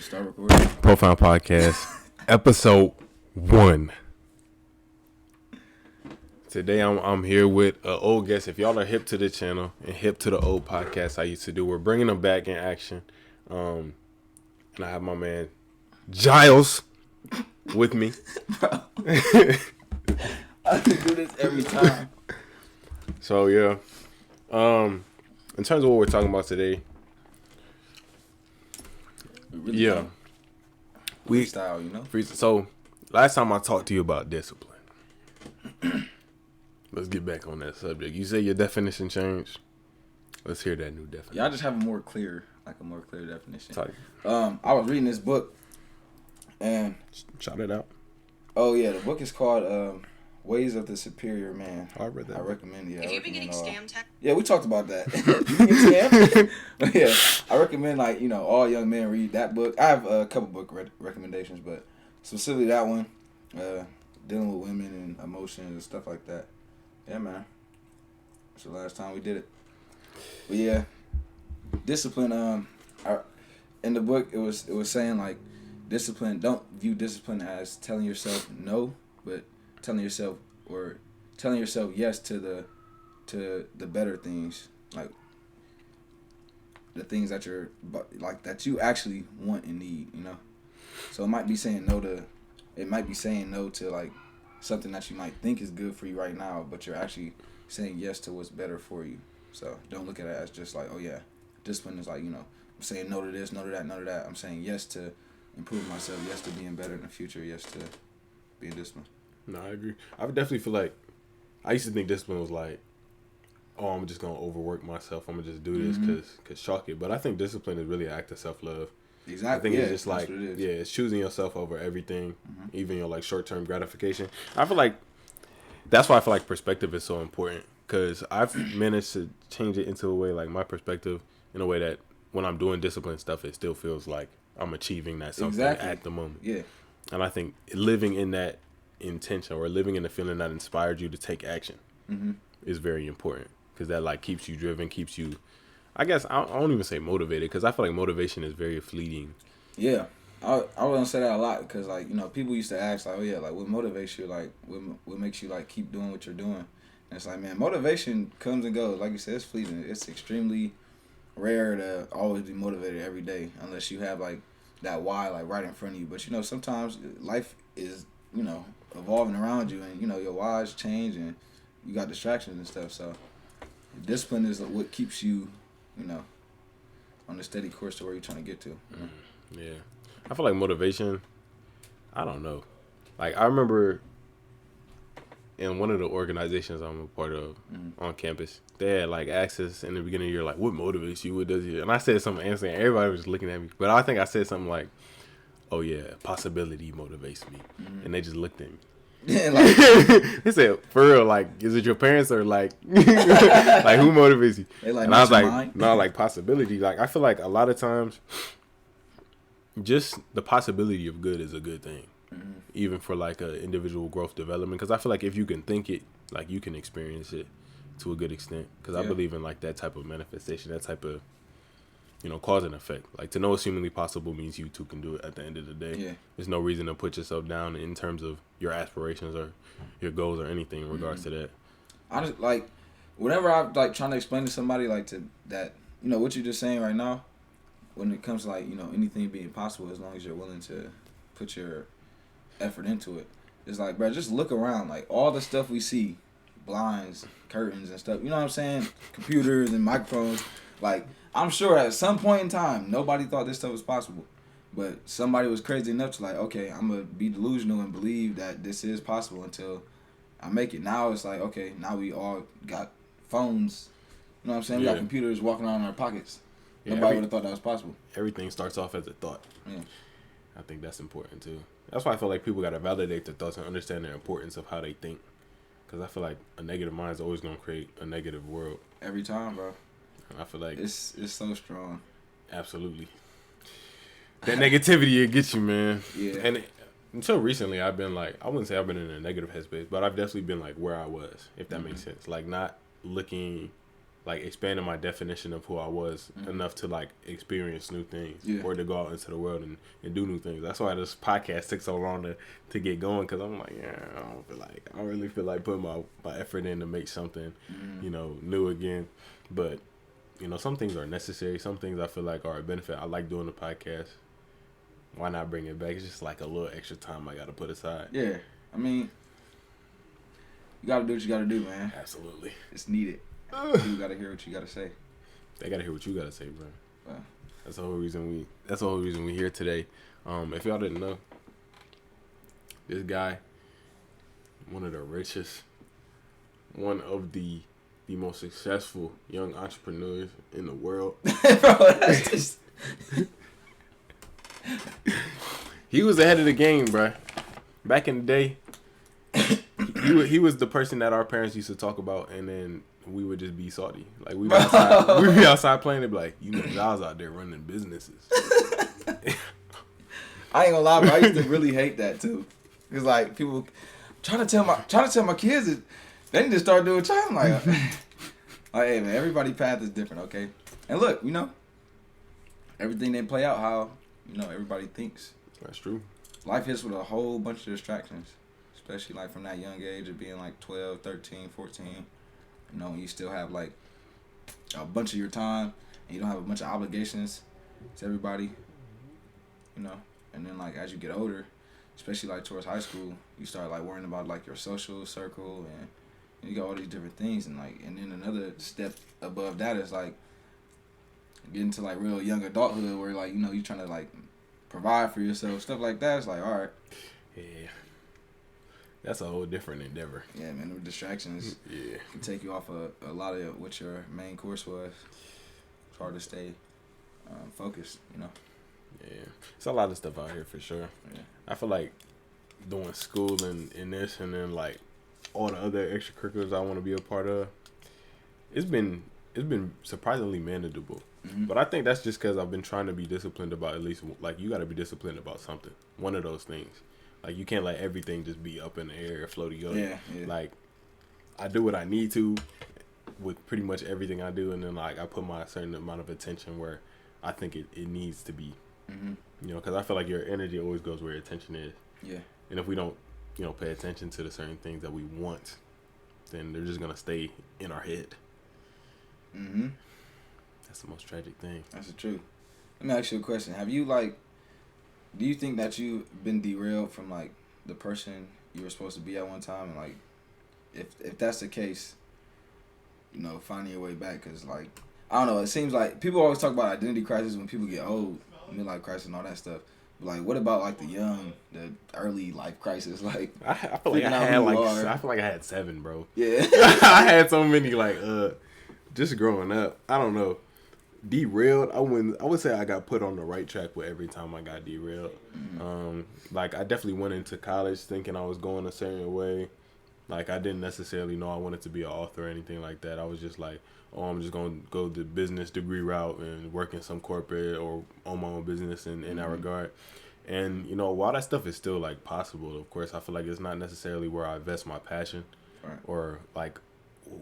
Just start recording. Profound Podcast Ep.1. Today I'm here with an old guest. If y'all are hip to the channel and hip to the old podcast I used to do, we're bringing them back in action. And I have my man Giles with me. Bro. I can do this every time. So yeah. In terms of what we're talking about today. Really freestyle, you know? So last time I talked to you about discipline. Let's get back on that subject. You say your definition changed. Let's hear that new definition. Yeah, I just have a more clear definition. Type. I was reading this book, and shout it out. Oh yeah, the book is called Ways of the Superior Man. I read that. I recommend. Yeah. Have you been getting scammed? Yeah, we talked about that. You get scammed? But yeah, I recommend all young men read that book. I have a couple book recommendations, but specifically that one, dealing with women and emotions and stuff like that. Yeah, man. That's the last time we did it. But yeah, discipline. In the book, it was saying discipline. Don't view discipline as telling yourself no, but telling yourself yes to the better things, like the things that you're that you actually want and need. You know, so it might be saying no to something that you might think is good for you right now, but you're actually saying yes to what's better for you. So don't look at it as just discipline is I'm saying no to this, no to that, no to that. I'm saying yes to improve myself, yes to being better in the future, yes to being disciplined. No, I agree. I would definitely feel I used to think discipline was I'm just going to overwork myself. I'm going to just do this because chalk it. But I think discipline is really an act of self-love. Exactly. I think it's just it's choosing yourself over everything, even your short-term gratification. I feel that's why I feel perspective is so important, because I've managed to change it into a way my perspective in a way that when I'm doing discipline stuff, it still feels like I'm achieving that something at the moment. Yeah. And I think living in that intention or living in the feeling that inspired you to take action is very important, because that keeps you driven, keeps you, I guess I don't even say motivated, because I feel like motivation is very fleeting. Yeah, I was gonna say that a lot, because people used to ask what motivates you, what makes you keep doing what you're doing. And it's man, motivation comes and goes. Like you said, it's fleeting. It's extremely rare to always be motivated every day, unless you have that why right in front of you. But sometimes life is evolving around you, and your whys change, and you got distractions and stuff. So discipline is what keeps you on a steady course to where you're trying to get to. Yeah, I feel motivation, I don't know, I remember in one of the organizations I'm a part of on campus, they had asked us in the beginning of the year what motivates you, what does you, and I said something answering, everybody was looking at me, but I think I said something oh yeah, possibility motivates me, and they just looked at me. Yeah, they said, for real, is it your parents or who motivates you? And I was no, possibility. I feel a lot of times just the possibility of good is a good thing, even for a individual growth development, because I feel if you can think it, you can experience it to a good extent, because I believe in that type of manifestation, that type of cause and effect. To know it's humanly possible means you too can do it at the end of the day. Yeah. There's no reason to put yourself down in terms of your aspirations or your goals or anything in regards to that. I just whenever I'm trying to explain to somebody to that, what you're just saying right now, when it comes to anything being possible, as long as you're willing to put your effort into it. It's bro, just look around, all the stuff we see, blinds, curtains and stuff, you know what I'm saying? Computers and microphones, I'm sure at some point in time, nobody thought this stuff was possible. But somebody was crazy enough to okay, I'm going to be delusional and believe that this is possible until I make it. Now it's okay, now we all got phones. You know what I'm saying? We got computers walking around in our pockets. Yeah, nobody would have thought that was possible. Everything starts off as a thought. Yeah. I think that's important too. That's why I feel people got to validate their thoughts and understand the importance of how they think. Because I feel a negative mind is always going to create a negative world. Every time, bro. I feel it's so strong. Absolutely. That negativity, it gets you, man. Yeah. And until recently, I've been I wouldn't say I've been in a negative headspace, but I've definitely been where I was, if that makes sense. Not looking like expanding my definition of who I was enough to like experience new things or to go out into the world and do new things. That's why this podcast took so long to get going, because I'm like, I don't really feel like putting my effort in to make something, new again. But, some things are necessary. Some things I feel like are a benefit. I like doing the podcast. Why not bring it back? It's just like a little extra time I got to put aside. Yeah. I mean, you got to do what you got to do, man. Absolutely. It's needed. People got to hear what you got to say. They got to hear what you got to say, bro. That's the whole reason we here today. If y'all didn't know, this guy, one of the richest, one of the most successful young entrepreneurs in the world. Bro, that's just... He was ahead of the game, bro. Back in the day, he was the person that our parents used to talk about, and then we would just be salty. Like we'd be outside playing. They'd be like, y'all's out there running businesses. I ain't gonna lie, bro. I used to really hate that too. Cause like people trying to tell my kids that they need to start doing something. Like, hey man, everybody's path is different, okay? And look, everything didn't play out how everybody thinks. That's true. Life hits with a whole bunch of distractions, especially like from that young age of being like 12, 13, 14. You still have like a bunch of your time, and you don't have a bunch of obligations to everybody. And then like as you get older, especially like towards high school, you start like worrying about like your social circle, and you got all these different things, and then another step above that is like getting to like real young adulthood where like you trying to like provide for yourself, stuff like that. It's like, all right, yeah, that's a whole different endeavor. Yeah, man, the distractions can take you off a lot of what your main course was. It's hard to stay focused, Yeah, it's a lot of stuff out here for sure. Yeah. I feel like doing school and this, and then like all the other extracurriculars I want to be a part of, it's been surprisingly manageable. Mm-hmm. But I think that's just because I've been trying to be disciplined about at least, like, you got to be disciplined about something. One of those things. Like, you can't let everything just be up in the air, floaty up. Yeah. Like, I do what I need to with pretty much everything I do, and then, like, I put my certain amount of attention where I think it needs to be. Mm-hmm. Because I feel like your energy always goes where your attention is. Yeah. And if we don't, pay attention to the certain things that we want, then they're just going to stay in our head. Mm-hmm. That's the most tragic thing. That's the truth. Let me ask you a question. Do you think that you've been derailed from, like, the person you were supposed to be at one time? And, like, if that's the case, finding your way back. Because, like, I don't know. It seems like people always talk about identity crisis when people get old, midlife crisis and all that stuff. But, like, what about, like, the early life crisis? Like, I feel like I feel like I had 7, bro. Yeah. I had so many, like, just growing up. I don't know. Derailed, I would say I got put on the right track with every time I got derailed. Mm-hmm. Like, I definitely went into college thinking I was going a certain way. Like, I didn't necessarily know I wanted to be an author or anything like that. I was just like, I'm just going to go the business degree route and work in some corporate or own my own business in that regard. And, while that stuff is still, like, possible, of course, I feel like it's not necessarily where I invest my passion or, like,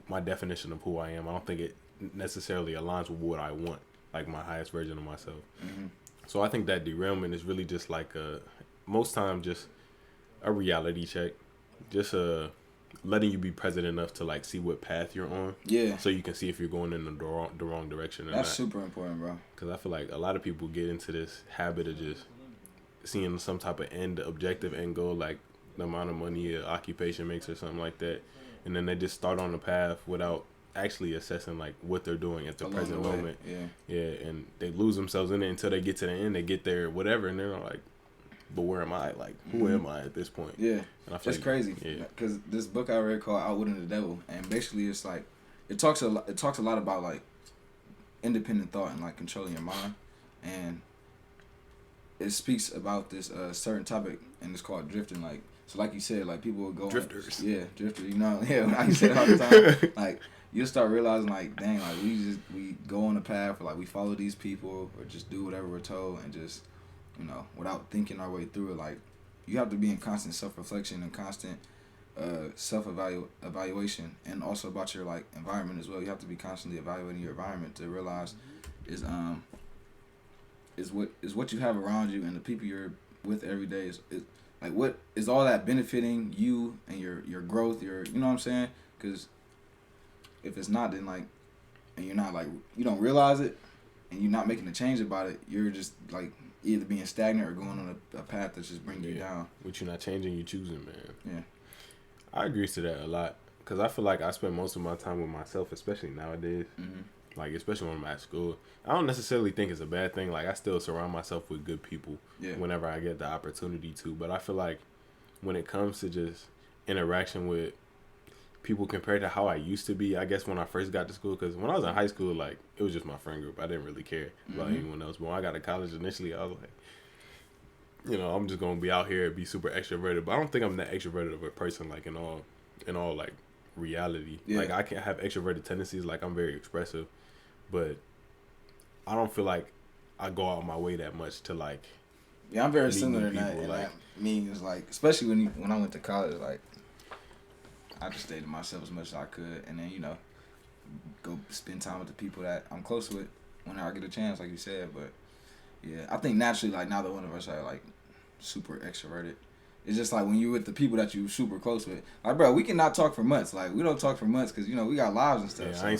my definition of who I am. I don't think it necessarily aligns with what I want, like my highest version of myself. Mm-hmm. So I think that derailment is really just like most times just a reality check, just letting you be present enough to like see what path you're on. Yeah. So you can see if you're going in the wrong direction or not. That's super important, bro. Because I feel like a lot of people get into this habit of just seeing some type of objective end goal, like the amount of money an occupation makes or something like that, and then they just start on the path without actually assessing like what they're doing at the present moment. Yeah, and they lose themselves in it until they get to the end. They get there, whatever, and they're like, "But where am I? Like, who am I at this point?" Yeah, and I feel it's crazy. Yeah, because this book I read called "Outwitting the Devil," and basically it's like it talks a lot about like independent thought and like controlling your mind, and it speaks about this certain topic, and it's called drifting. Like, so like you said, like people will go drifters. Yeah, drifters. Yeah, I say it all the time. Like, you'll start realizing, like, dang, like, we go on a path, or, like, we follow these people, or just do whatever we're told, and just, without thinking our way through it. Like, you have to be in constant self-reflection and constant evaluation, and also about your like environment as well. You have to be constantly evaluating your environment to realize is what you have around you and the people you're with every day is like what is all that benefiting you and your growth, you know what I'm saying? Because if it's not, then like, and you're not like, you don't realize it and you're not making a change about it, you're just like either being stagnant or going on a path that's just bringing you down. Which you're not changing, you're choosing, man. Yeah. I agree to that a lot because I feel like I spend most of my time with myself, especially nowadays. Mm-hmm. Like, especially when I'm at school. I don't necessarily think it's a bad thing. Like, I still surround myself with good people whenever I get the opportunity to. But I feel like when it comes to just interaction with people compared to how I used to be, I guess when I first got to school, because when I was in high school, like, it was just my friend group. I didn't really care about anyone else. But when I got to college initially, I was like, you know, I'm just going to be out here and be super extroverted. But I don't think I'm that extroverted of a person, like, in all like, reality. Yeah. Like, I can have extroverted tendencies. Like, I'm very expressive. But I don't feel like I go out my way that much to, like... Yeah, I'm very similar to that. And like, that means, like, especially when I went to college, like, I just stayed to myself as much as I could. And then, you know, go spend time with the people that I'm close with whenever I get a chance, like you said. But, yeah, I think naturally, like, neither one of us are, like, super extroverted. It's just like when you're with the people that you super close with. Like, bro, we cannot talk for months. Like, we don't talk for months because, you know, we got lives and stuff. Yeah, so. I ain't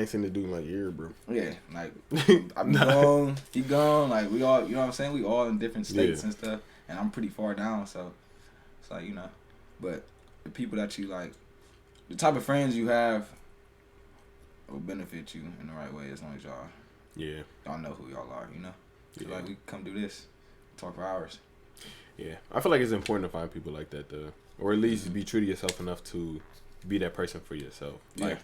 seen the dude in like a year, bro. Yeah, like, I'm gone, he gone. Like, we all, you know what I'm saying? We all in different states and stuff. And I'm pretty far down, so it's like, you know. But the people that you, like, the type of friends you have will benefit you in the right way as long as y'all know who y'all are, you know? So, like, we come do this, talk for hours. Yeah, I feel like it's important to find people like that, though, or at least be true to yourself enough to be that person for yourself. Like,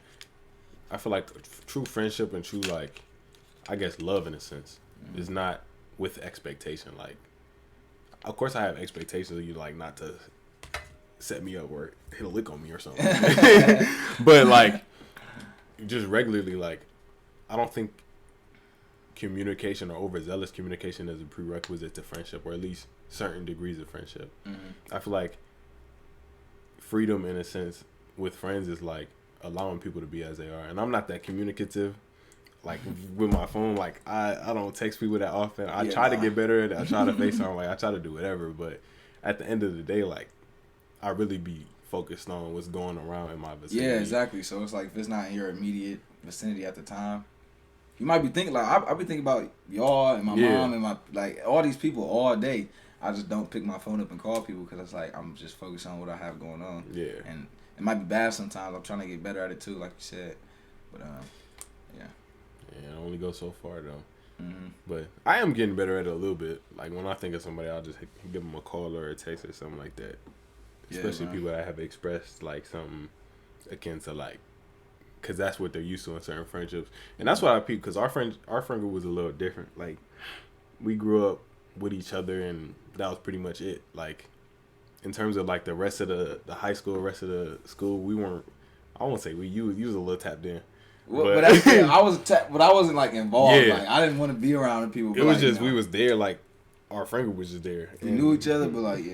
I feel like true friendship and true, like, I guess love in a sense is not with expectation. Like, of course, I have expectations of you, like, not to set me up or hit a lick on me or something, but like, just regularly, like, I don't think communication or overzealous communication is a prerequisite to friendship, or at least certain degrees of friendship. I feel like freedom in a sense with friends is like allowing people to be as they are, and I'm not that communicative like with my phone. Like I don't text people that often. I try to get better at it. I try to FaceTime, like I try to do whatever, but at the end of the day, like I really be focused on what's going around in my vicinity. Yeah, exactly. So it's like if it's not in your immediate vicinity at the time, you might be thinking, like, I be thinking about y'all and my mom and my, like, all these people all day. I just don't pick my phone up and call people because it's like I'm just focused on what I have going on. Yeah. And it might be bad sometimes. I'm trying to get better at it too, like you said. But, yeah. Yeah, it only goes so far, though. But I am getting better at it a little bit. Like, when I think of somebody, I'll just give them a call or a text or something like that. Especially people that have expressed, like, something akin to, like, because that's what they're used to in certain friendships. And that's what I peeped, because our friend group was a little different. Like, we grew up with each other, and that was pretty much it. Like, in terms of, like, the rest of the high school, rest of the school, we weren't, I won't say you was a little tapped in. Well, but that's, I wasn't, like, involved. Yeah. Like, I didn't want to be around people. It was like, just, we was there, like, our friend group was just there. We knew each other, but, like,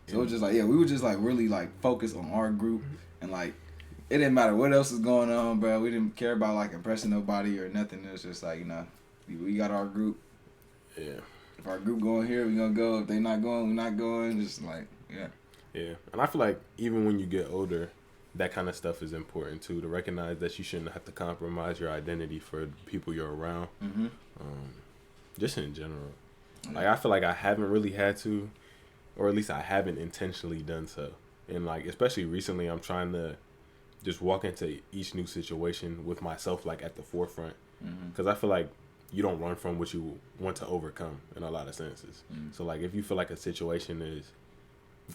So it was just, like, we were just, like, really, like, focused on our group, and, like, it didn't matter what else was going on, bro. We didn't care about, like, impressing nobody or nothing. It was just like, you know, we got our group. Yeah. If our group going here, we gonna go. If they not going, we not going. Just like, yeah. And I feel like even when you get older, that kind of stuff is important too, to recognize that you shouldn't have to compromise your identity for the people you're around. Just in general. Like, I feel like I haven't really had to, or at least I haven't intentionally done so. And, like, especially recently, I'm trying to just walk into each new situation with myself, like, at the forefront. Because I feel like you don't run from what you want to overcome in a lot of senses. So, like, if you feel like a situation is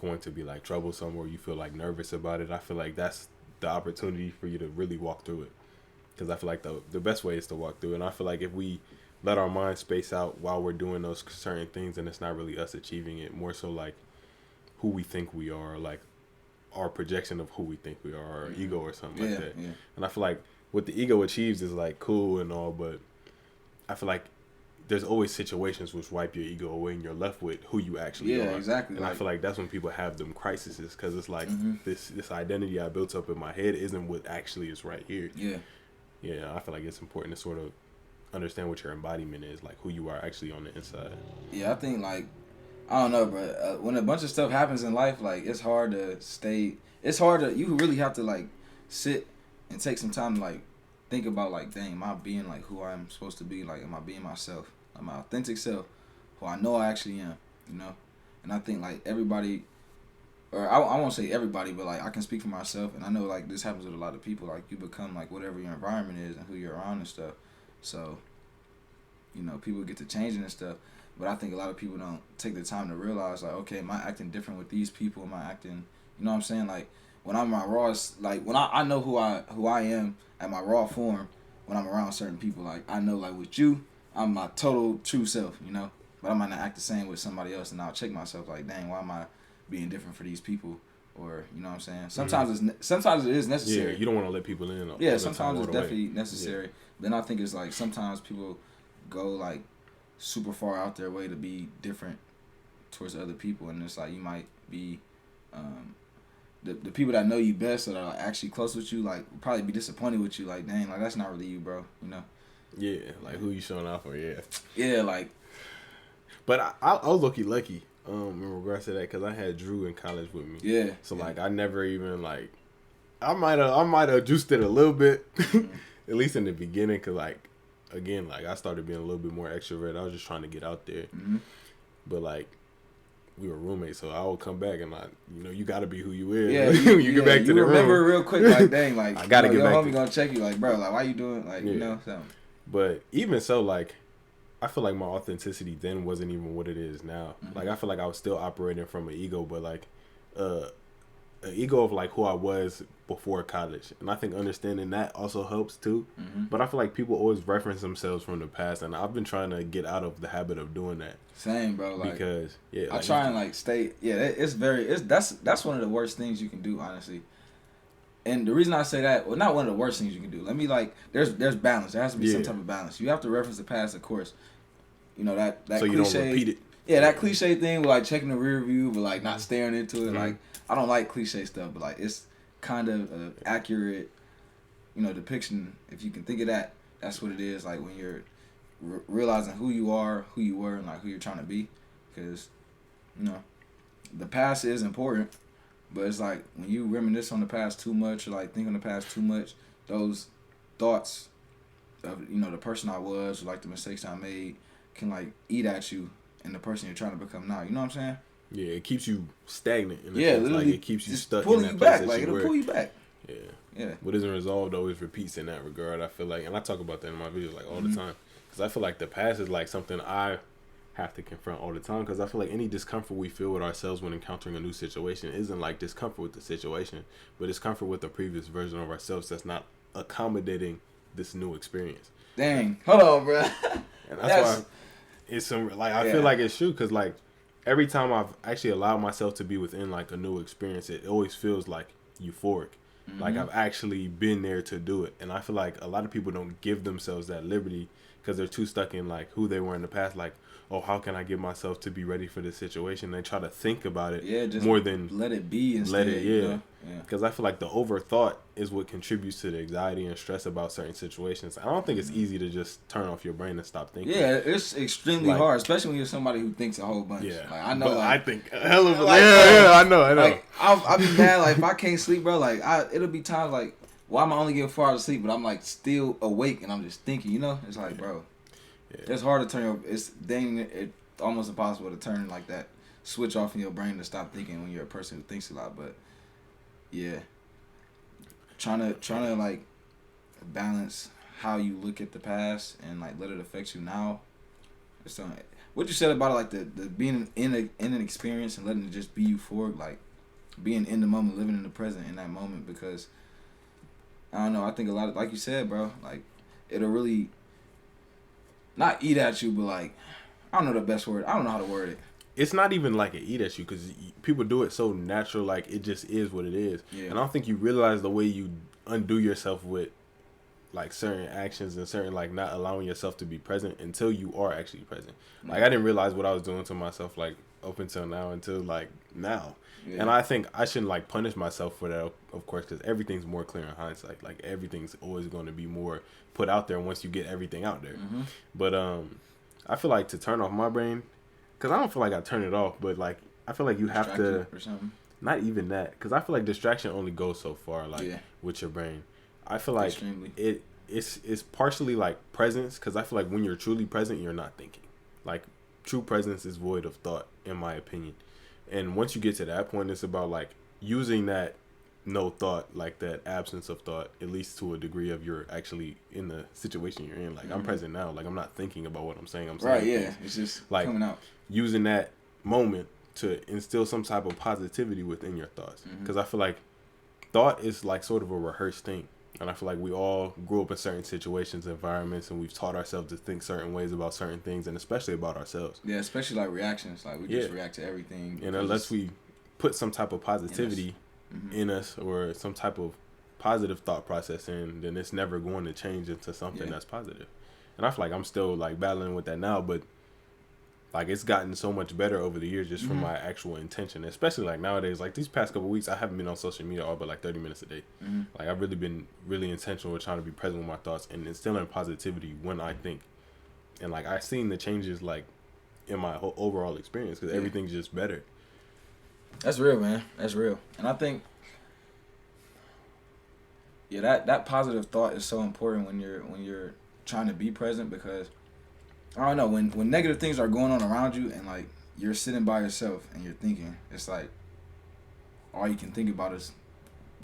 going to be, like, troublesome, or you feel, like, nervous about it, I feel like that's the opportunity for you to really walk through it. Because I feel like the best way is to walk through it. And I feel like if we let our minds space out while we're doing those certain things, and it's not really us achieving it, more so, like, who we think we are, like, our projection of who we think we are, our ego or something like that. And I feel like what the ego achieves is, like, cool and all, but I feel like there's always situations which wipe your ego away and you're left with who you actually are. Yeah, exactly. And I feel like that's when people have them crises, because it's like this identity I built up in my head isn't what actually is right here. Yeah. Yeah, I feel like it's important to sort of understand what your embodiment is, like who you are actually on the inside. Yeah, I think like, I don't know, bro. When a bunch of stuff happens in life, like it's hard to stay. It's hard to. You really have to like sit and take some time to like think about like, dang, am I being like who I'm supposed to be? Like, am I being myself? Like my authentic self, who I know I actually am. You know, and I think like everybody, or I won't say everybody, but like I can speak for myself, and I know like this happens with a lot of people. Like you become like whatever your environment is and who you're around and stuff. So, you know, people get to changing and stuff. But I think a lot of people don't take the time to realize, like, okay, am I acting different with these people? Am I acting, you know what I'm saying? Like, when I'm my rawest, like, when I know who I am at my raw form, when I'm around certain people, like, I know, like, with you, I'm my total true self, you know? But I might not act the same with somebody else, and I'll check myself, like, dang, why am I being different for these people? Or, you know what I'm saying? Sometimes sometimes it is necessary. Yeah, you don't want to let people in. Yeah, sometimes it's definitely necessary. Yeah. Then I think it's, like, sometimes people go, like, super far out their way to be different towards other people, and it's like you might be the people that know you best, that are like actually close with you, like probably be disappointed with you, like, dang, like that's not really you, bro, you know? Yeah, like who you showing off for? Yeah, like, but I was lucky in regards to that, because I had Drew in college with me. Yeah, so like I never even like I might have juiced it a little bit at least in the beginning, because like, again, like I started being a little bit more extrovert. I was just trying to get out there. But like, we were roommates, so I would come back and like, you know, you gotta be who you is. Yeah, when you get back to the room. You remember real quick, like, dang, like I gotta get your back. Homie gonna check you, like, bro, like why you doing, like, you know, something. But even so, like, I feel like my authenticity then wasn't even what it is now. Like I feel like I was still operating from an ego, but like, an ego of like who I was before college, and I think understanding that also helps too. But I feel like people always reference themselves from the past, and I've been trying to get out of the habit of doing that. Same, bro. Like, because I try and like stay. Yeah, that's one of the worst things you can do, honestly. And the reason I say that, well, not one of the worst things you can do. Let me like, there's balance. There has to be some type of balance. You have to reference the past, of course. You know that so cliche. You don't repeat it. Yeah, that cliche thing with like checking the rear view, but like not staring into it. Like, I don't like cliche stuff, but like it's kind of an accurate, you know, depiction. If you can think of that, that's what it is. Like when you're realizing who you are, who you were, and like who you're trying to be. Because, you know, the past is important, but it's like when you reminisce on the past too much, or like think on the past too much, those thoughts of, you know, the person I was, or like the mistakes I made, can like eat at you and the person you're trying to become now. You know what I'm saying? Yeah, it keeps you stagnant. Yeah, literally, like it keeps you stuck pulling in that you place back. that Like you it'll were. pull you back. Yeah. Yeah. What isn't resolved always repeats in that regard, I feel like, and I talk about that in my videos like all the time, because I feel like the past is like something I have to confront all the time, because I feel like any discomfort we feel with ourselves when encountering a new situation isn't like discomfort with the situation, but discomfort with the previous version of ourselves that's not accommodating this new experience. Dang, hold on, bro. And that's why it's some like I feel like it's true, because like every time I've actually allowed myself to be within like a new experience, it always feels like euphoric. Like I've actually been there to do it, and I feel like a lot of people don't give themselves that liberty because they're too stuck in like who they were in the past. Like, oh, how can I get myself to be ready for this situation? They try to think about it just more than let it be instead. Let it, you know? Because I feel like the overthought is what contributes to the anxiety and stress about certain situations. I don't think it's easy to just turn off your brain and stop thinking. Yeah, it's extremely hard, especially when you're somebody who thinks a whole bunch. Yeah, like, I know. But like, I think a hell of a like, I know. Like I'll be mad. Like if I can't sleep, bro. Like it'll be times like, why am I only getting 4 hours of sleep, but I'm like still awake and I'm just thinking. You know, it's like, bro, it's hard to turn your. It's almost impossible to turn like that switch off in your brain to stop thinking when you're a person who thinks a lot. But yeah, trying to like balance how you look at the past and like let it affect you now. It's something. What you said about it, like the being in an experience and letting it just be euphoric, like being in the moment, living in the present in that moment, because I don't know, I think a lot of, like you said, bro, like it'll really not eat at you, but like, I don't know the best word. I don't know how to word it. It's not even like an eat at you, because people do it so natural, like it just is what it is. Yeah. And I don't think you realize the way you undo yourself with like certain actions and certain like not allowing yourself to be present until you are actually present. Like I didn't realize what I was doing to myself like up until now, until like now. Yeah. And I think I shouldn't like punish myself for that, of course, because everything's more clear in hindsight. Like everything's always going to be more put out there once you get everything out there. Mm-hmm. But I feel like to turn off my brain, because I don't feel like I turn it off, but like I feel like you have to, not even that, because I feel like distraction only goes so far, like with your brain. I feel like it's partially like presence, because I feel like when you're truly present, you're not thinking. Like true presence is void of thought, in my opinion. And once you get to that point, it's about like using that no thought, like that absence of thought, at least to a degree of you're actually in the situation you're in. Like I'm present now, like I'm not thinking about what I'm saying. I'm saying right, yeah, it's just like coming out. Using that moment to instill some type of positivity within your thoughts, because I feel like thought is like sort of a rehearsed thing. And I feel like we all grew up in certain situations, environments, and we've taught ourselves to think certain ways about certain things, and especially about ourselves. Yeah, especially like reactions. Like we just react to everything. And unless we put some type of positivity in us or some type of positive thought process in, then it's never going to change into something that's positive. And I feel like I'm still like battling with that now, but like it's gotten so much better over the years just from my actual intention, especially like nowadays. Like these past couple of weeks, I haven't been on social media all but like 30 minutes a day. Like I've really been really intentional with trying to be present with my thoughts and instilling positivity when I think. And like I've seen the changes like in my whole overall experience, because everything's just better. That's real, man. That's real. And I think that positive thought is so important when you're trying to be present, because I don't know, when negative things are going on around you and like you're sitting by yourself and you're thinking, it's like all you can think about is,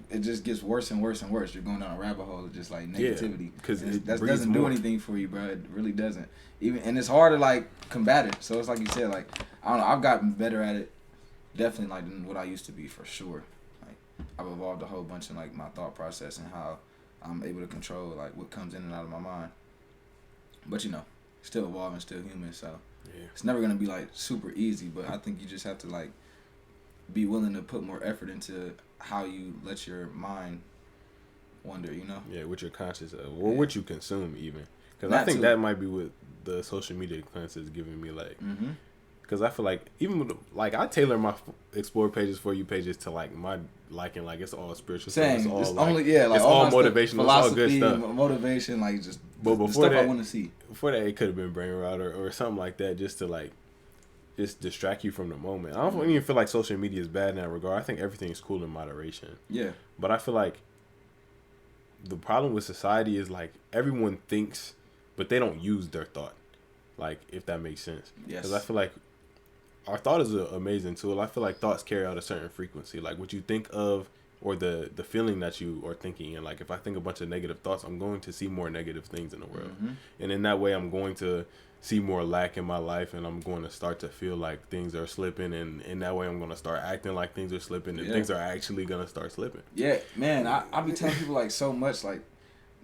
it just gets worse and worse and worse. You're going down a rabbit hole of just like negativity, because that doesn't do anything for you, bro. It really doesn't. And it's hard to like combat it. So it's like you said, like I don't know, I've gotten better at it, definitely, like than what I used to be, for sure. Like I've evolved a whole bunch in like my thought process and how I'm able to control like what comes in and out of my mind. But you know, still evolving, still human, so it's never gonna be like super easy. But I think you just have to like be willing to put more effort into how you let your mind wander, you know? Yeah, what you're conscious of, or what you consume even. Because I think that might be what the social media cleanse is giving me, like. Because I feel like even with, like I tailor my explore pages, for you pages to like my liking, like it's all spiritual stuff. It's all like, only like it's all motivational, it's all good stuff. Motivation, like just but the before stuff that, I want to see. Before that, it could have been brain rot or something like that, just to like just distract you from the moment. I don't even feel like social media is bad in that regard. I think everything is cool in moderation. Yeah. But I feel like the problem with society is like everyone thinks, but they don't use their thought. Like, if that makes sense. Yes. Because I feel like our thought is an amazing tool. I feel like thoughts carry out a certain frequency. Like what you think of, or the feeling that you are thinking. And like if I think a bunch of negative thoughts, I'm going to see more negative things in the world. And in that way, I'm going to see more lack in my life, and I'm going to start to feel like things are slipping. And in that way, I'm going to start acting like things are slipping, and things are actually going to start slipping. Yeah, man. I be telling people like so much, like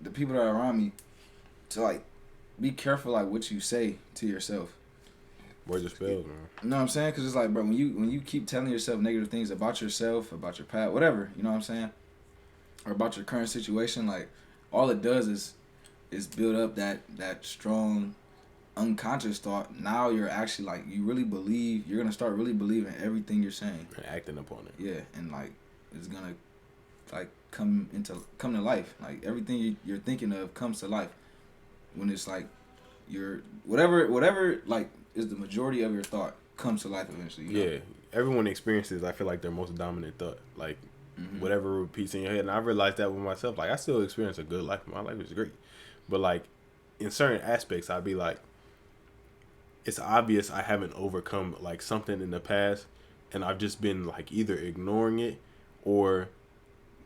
the people that are around me, to like be careful like what you say to yourself. Words are spells, man. You know what I'm saying? Because it's like, bro, when you keep telling yourself negative things about yourself, about your past, whatever, you know what I'm saying? Or about your current situation, like, all it does is build up that strong unconscious thought. Now you're actually, like, you're going to start really believing everything you're saying. And acting upon it. Yeah, and, like, it's going to, like, come to life. Like, everything you're thinking of comes to life. When it's, like, whatever, like, is the majority of your thought comes to life eventually. You know? Everyone experiences, I feel like, their most dominant thought. Like, whatever repeats in your head. And I realized that with myself. Like, I still experience a good life. My life is great. But, like, in certain aspects, I'd be like, it's obvious I haven't overcome, like, something in the past. And I've just been, like, either ignoring it or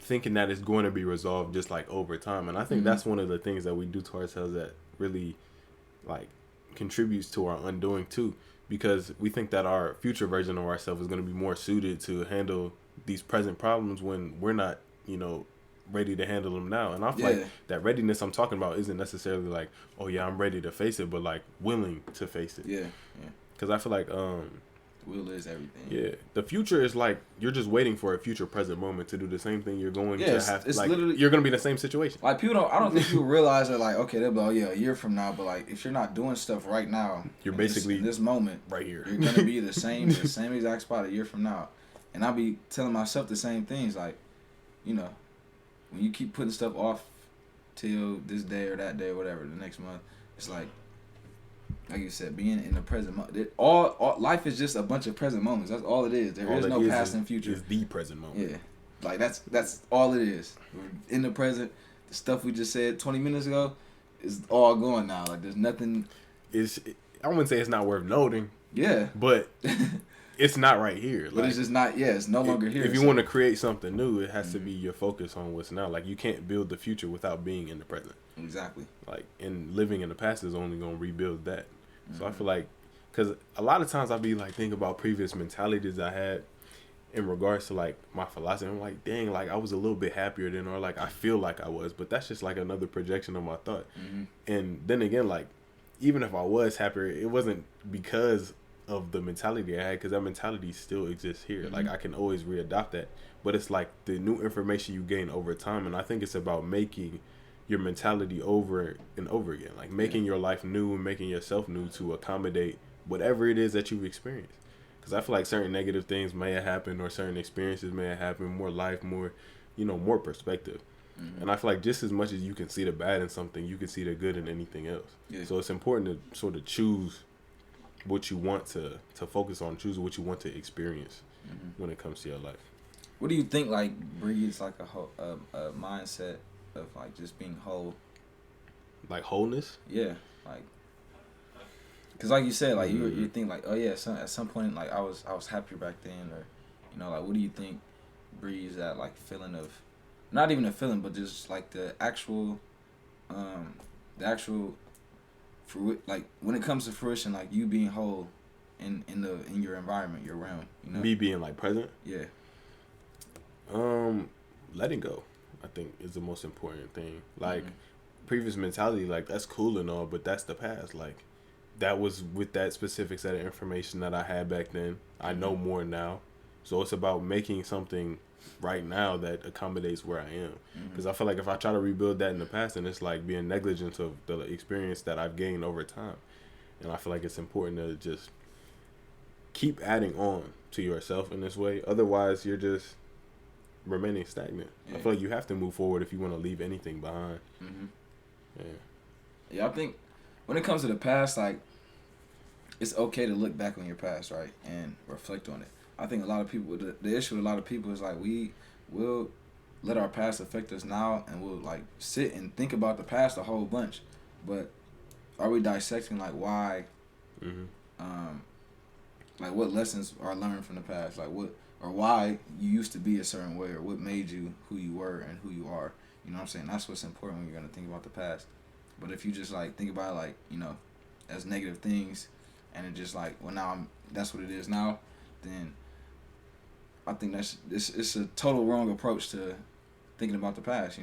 thinking that it's going to be resolved just, like, over time. And I think that's one of the things that we do to ourselves that really, like, contributes to our undoing too, because we think that our future version of ourselves is going to be more suited to handle these present problems when we're not, ready to handle them now. And I feel like that readiness I'm talking about isn't necessarily like, oh yeah, I'm ready to face it, but like willing to face it. Because I feel like The will is everything. Yeah, the future is like you're just waiting for a future present moment to do the same thing you're going to have. It's like literally, you're gonna be in the same situation. Like people don't. I don't think people realize that. Like, okay, they'll be like, oh yeah, a year from now. But like, if you're not doing stuff right now, you're basically in this moment right here. You're gonna be the same exact spot a year from now. And I'll be telling myself the same things. Like, you know, when you keep putting stuff off till this day or that day or whatever, the next month, it's like you said, being in the present moment. All life is just a bunch of present moments. That's all it is. There is no past and future. It's the present moment. Yeah, like that's all it is. We're in the present. The stuff we just said 20 minutes ago is all gone now. Like there's nothing. I wouldn't say it's not worth noting. Yeah, but it's not right here. But it's just not. Yeah, it's no longer here. If you want to create something new, it has to be your focus on what's now. Like you can't build the future without being in the present. Exactly. Like and living in the past is only gonna rebuild that. So I feel like, because a lot of times I'll be like thinking about previous mentalities I had in regards to like my philosophy. I'm like, dang, like I was a little bit happier then, or like I feel like I was, but that's just like another projection of my thought. And then again, like even if I was happier, it wasn't because of the mentality I had, because that mentality still exists here. Like I can always readopt that, but it's like the new information you gain over time, and I think it's about making your mentality over and over again, like making your life new and making yourself new to accommodate whatever it is that you've experienced. Because I feel like certain negative things may have happened, or certain experiences may have happened, more life, more, more perspective. And I feel like just as much as you can see the bad in something, you can see the good in anything else. So it's important to sort of choose what you want to focus on, choose what you want to experience when it comes to your life. What do you think like breeds like a mindset of like just being whole? Like wholeness? Yeah, like, cause like you said, like you think like, oh yeah, at some point like I was happier back then, or like what do you think breeds that like feeling of, not even a feeling, but just like the actual like when it comes to fruition, like you being whole in your environment, your realm, Me being like present? Yeah. Letting go, I think, is the most important thing. Like previous mentality, like that's cool and all, but that's the past. Like that was with that specific set of information that I had back then. I know more now, so it's about making something right now that accommodates where I am. Because I feel like if I try to rebuild that in the past, then it's like being negligent of the experience that I've gained over time. And I feel like it's important to just keep adding on to yourself in this way. Otherwise, you're just remaining stagnant. I feel like you have to move forward if you want to leave anything behind. Yeah, I think when it comes to the past, like it's okay to look back on your past, right, and reflect on it. I think a lot of people, the issue with a lot of people is like we will let our past affect us now, and we'll like sit and think about the past a whole bunch, but are we dissecting like why, like what lessons are learned from the past, like what or why you used to be a certain way, or what made you who you were and who you are. You know what I'm saying? That's what's important when you're gonna think about the past. But if you just like think about it like, as negative things, and it just like, well now that's what it is now, then I think it's a total wrong approach to thinking about the past,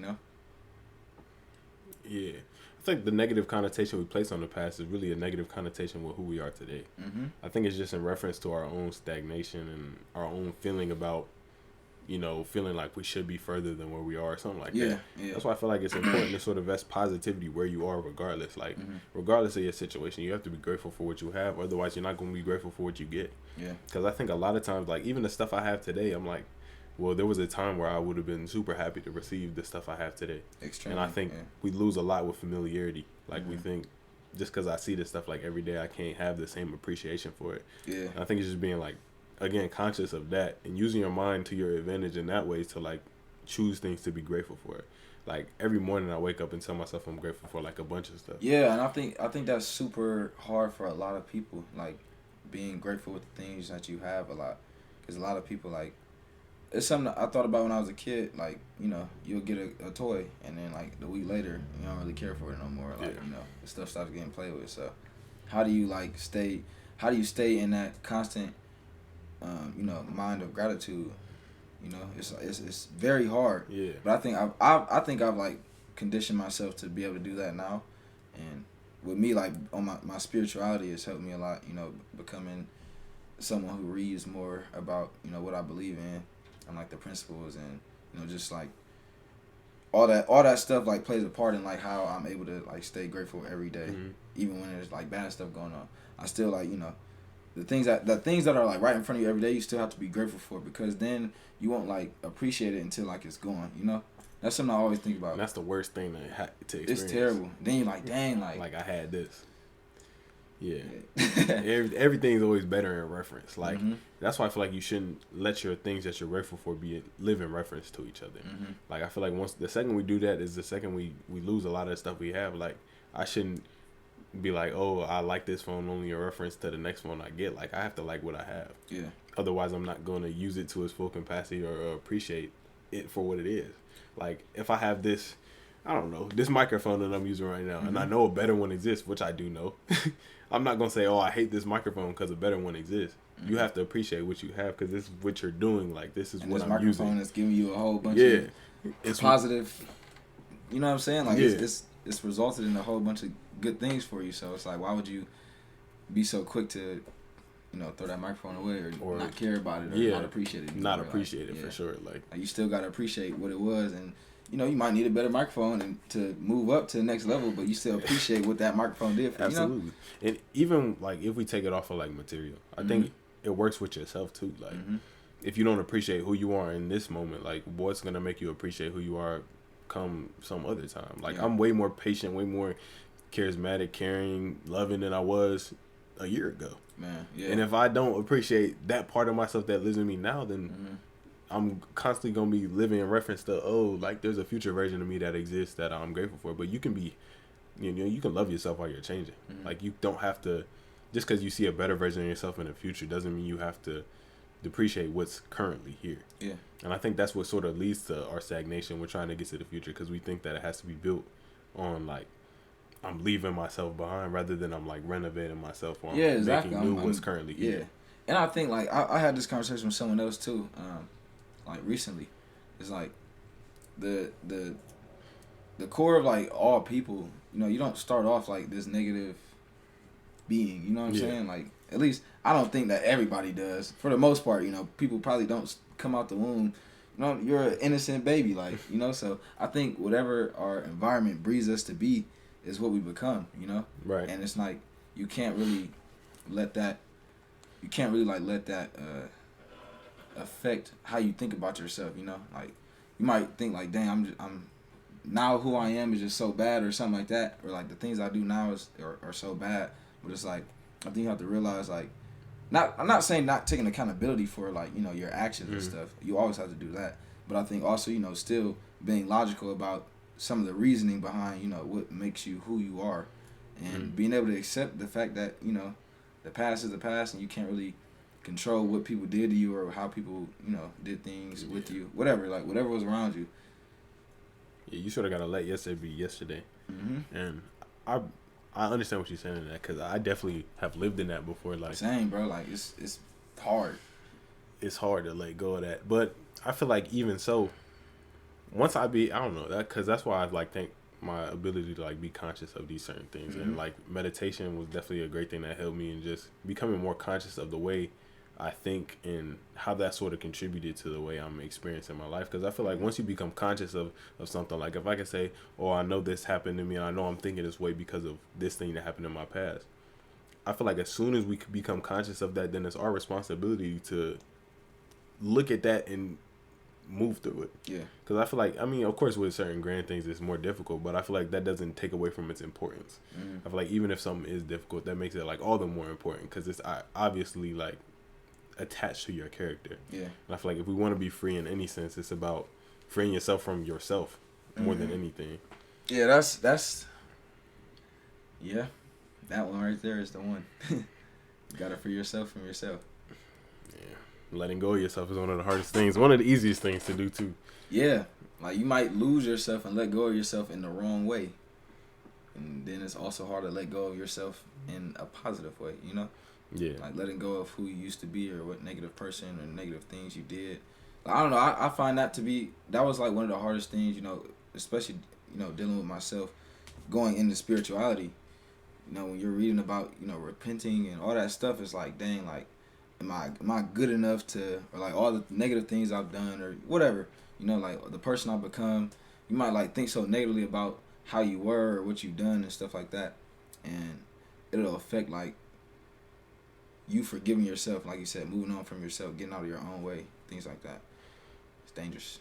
Yeah. I think the negative connotation we place on the past is really a negative connotation with who we are today. I think it's just in reference to our own stagnation and our own feeling about, feeling like we should be further than where we are, or something like that. Yeah. That's why I feel like it's important to sort of vest positivity where you are regardless. Like, regardless of your situation, you have to be grateful for what you have. Otherwise, you're not going to be grateful for what you get. Yeah. Because I think a lot of times, like, even the stuff I have today, I'm like, well, there was a time where I would have been super happy to receive the stuff I have today. Extremely, and I think we lose a lot with familiarity. Like, we think just because I see this stuff, like, every day, I can't have the same appreciation for it. Yeah. And I think it's just being, like, again, conscious of that and using your mind to your advantage in that way to, like, choose things to be grateful for. Like, every morning I wake up and tell myself I'm grateful for, like, a bunch of stuff. Yeah, and I think that's super hard for a lot of people, like, being grateful with the things that you have a lot. Because a lot of people, like, it's something I thought about when I was a kid. Like, you'll get a toy, and then like the week later, you don't really care for it no more. Like, the stuff stops getting played with. So, how do you stay in that constant, mind of gratitude? It's very hard. Yeah. But I think I've like conditioned myself to be able to do that now, and with me, like on my spirituality has helped me a lot. Becoming someone who reads more about, you know, what I believe in and like the principles and, you know, just like all that stuff like plays a part in like how I'm able to like stay grateful every day, even when there's like bad stuff going on. I still like, you know, the things that are like right in front of you every day, you still have to be grateful for, because then you won't like appreciate it until like it's gone, you know. That's something I always think about. And that's the worst thing to experience. It's terrible. Then you're like, dang, like I had this. Yeah. Everything's always better in reference. Like that's why I feel like you shouldn't let your things that you're grateful for live in reference to each other. Like I feel like the second we do that is the second we lose a lot of the stuff we have. Like I shouldn't be like, oh, I like this phone only in reference to the next phone I get. Like I have to like what I have. Yeah. Otherwise I'm not going to use it to its full capacity or appreciate it for what it is. Like if I have this, I don't know, this microphone that I'm using right now, and I know a better one exists, which I do know. I'm not going to say, oh, I hate this microphone because a better one exists. You have to appreciate what you have because this is what you're doing. Like, this is what I'm using. This microphone is giving you a whole bunch of it's positive, you know what I'm saying? Like, it's resulted in a whole bunch of good things for you. So it's like, why would you be so quick to, you know, throw that microphone away or not care about it or not appreciate it? Not appreciate it for sure. Like you still got to appreciate what it was, and you know, you might need a better microphone and to move up to the next level, but you still appreciate what that microphone did for you. Absolutely. You know? And even like if we take it off of like material, I think it works with yourself too. Like if you don't appreciate who you are in this moment, like what's gonna make you appreciate who you are come some other time? Like I'm way more patient, way more charismatic, caring, loving than I was a year ago. Man, yeah. And if I don't appreciate that part of myself that lives in me now, then I'm constantly going to be living in reference to, oh, like there's a future version of me that exists that I'm grateful for. But you can be, you know, you can love yourself while you're changing. Like you don't have to, just because you see a better version of yourself in the future doesn't mean you have to depreciate what's currently here. Yeah. And I think that's what sort of leads to our stagnation. We're trying to get to the future because we think that it has to be built on like, I'm leaving myself behind rather than I'm like renovating myself or I'm making new what's currently here. Yeah. And I think like I had this conversation with someone else too. Like recently, it's like the core of like all people, you know, you don't start off like this negative being, you know what I'm saying? Like at least I don't think that everybody does. For the most part, you know, people probably don't come out the womb, you know, you're an innocent baby, like, you know, so I think whatever our environment breeds us to be is what we become, you know? Right. And it's like you can't really let that affect how you think about yourself, you know? Like you might think like, dang, I'm now who I am is just so bad or something like that, or like the things I do now are so bad. But it's like I think you have to realize like I'm not saying not taking accountability for like, you know, your actions and stuff. You always have to do that. But I think also, you know, still being logical about some of the reasoning behind, you know, what makes you who you are, and being able to accept the fact that, you know, the past is the past and you can't really control what people did to you or how people, you know, did things with you, whatever was around you. Yeah, you sort of got to let yesterday be yesterday. And I understand what you're saying in that because I definitely have lived in that before. Like same, bro. Like it's hard. It's hard to let go of that, but I feel like even so, once I don't know that because that's why I like think my ability to like be conscious of these certain things and like meditation was definitely a great thing that helped me in just becoming more conscious of the way I think and how that sort of contributed to the way I'm experiencing my life. Because I feel like once you become conscious of something, like if I can say, oh, I know this happened to me and I know I'm thinking this way because of this thing that happened in my past, I feel like as soon as we become conscious of that, then it's our responsibility to look at that and move through it. Yeah. Because I feel like, I mean, of course with certain grand things it's more difficult, but I feel like that doesn't take away from its importance. I feel like even if something is difficult, that makes it like all the more important because it's obviously like attached to your character. Yeah. And I feel like if we want to be free in any sense, it's about freeing yourself from yourself more than anything. Yeah, that's yeah, that one right there is the one. You gotta free yourself from yourself. Yeah, letting go of yourself is one of the hardest things, one of the easiest things to do too. Yeah, like you might lose yourself and let go of yourself in the wrong way, and then it's also hard to let go of yourself in a positive way, you know? Yeah. Like letting go of who you used to be or what negative person or negative things you did. Like, I don't know. I find that was like one of the hardest things, you know, especially, you know, dealing with myself going into spirituality. You know, when you're reading about, you know, repenting and all that stuff, it's like, dang, like am I good enough to, or like all the negative things I've done or whatever, you know, like the person I've become. You might like think so negatively about how you were or what you've done and stuff like that, and it'll affect like you forgiving yourself, like you said, moving on from yourself, getting out of your own way, things like that. It's dangerous.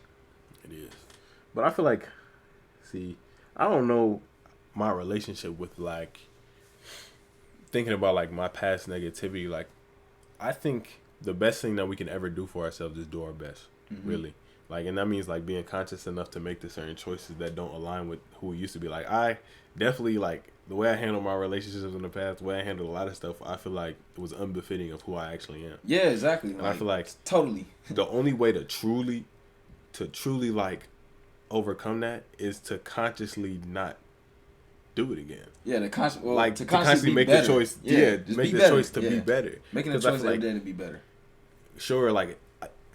It is. But I feel like, see, I don't know my relationship with like thinking about like my past negativity. Like, I think the best thing that we can ever do for ourselves is do our best, really. Like, and that means like being conscious enough to make the certain choices that don't align with who we used to be. Like, I definitely like the way I handled my relationships in the past, the way I handled a lot of stuff, I feel like it was unbefitting of who I actually am. Yeah, exactly. And like, I feel like totally the only way to truly like overcome that is to consciously not do it again. Yeah, to constantly make the choice. Yeah, make the choice to be better. Making the choice every day to be better. Sure, like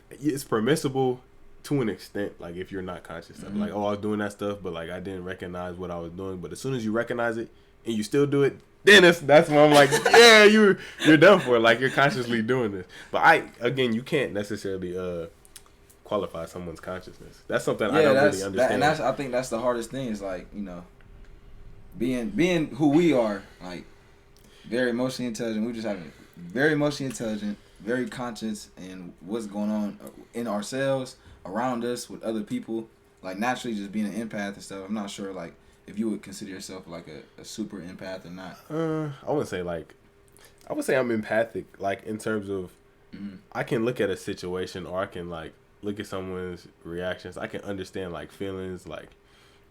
it's permissible to an extent. Like if you're not conscious of it. Like, oh, I was doing that stuff, but like I didn't recognize what I was doing. But as soon as you recognize it and you still do it, then that's when I'm like, yeah, you're done for. Like you're consciously doing this. But you can't necessarily qualify someone's consciousness. That's something I don't really understand. I think that's the hardest thing is like, you know, being who we are, like very emotionally intelligent. We just having very emotionally intelligent, very conscious in what's going on in ourselves, around us, with other people. Like naturally just being an empath and stuff. I'm not sure like if you would consider yourself like a super empath or not. I would say I'm empathic, like in terms of I can look at a situation or I can like look at someone's reactions. I can understand like feelings, like,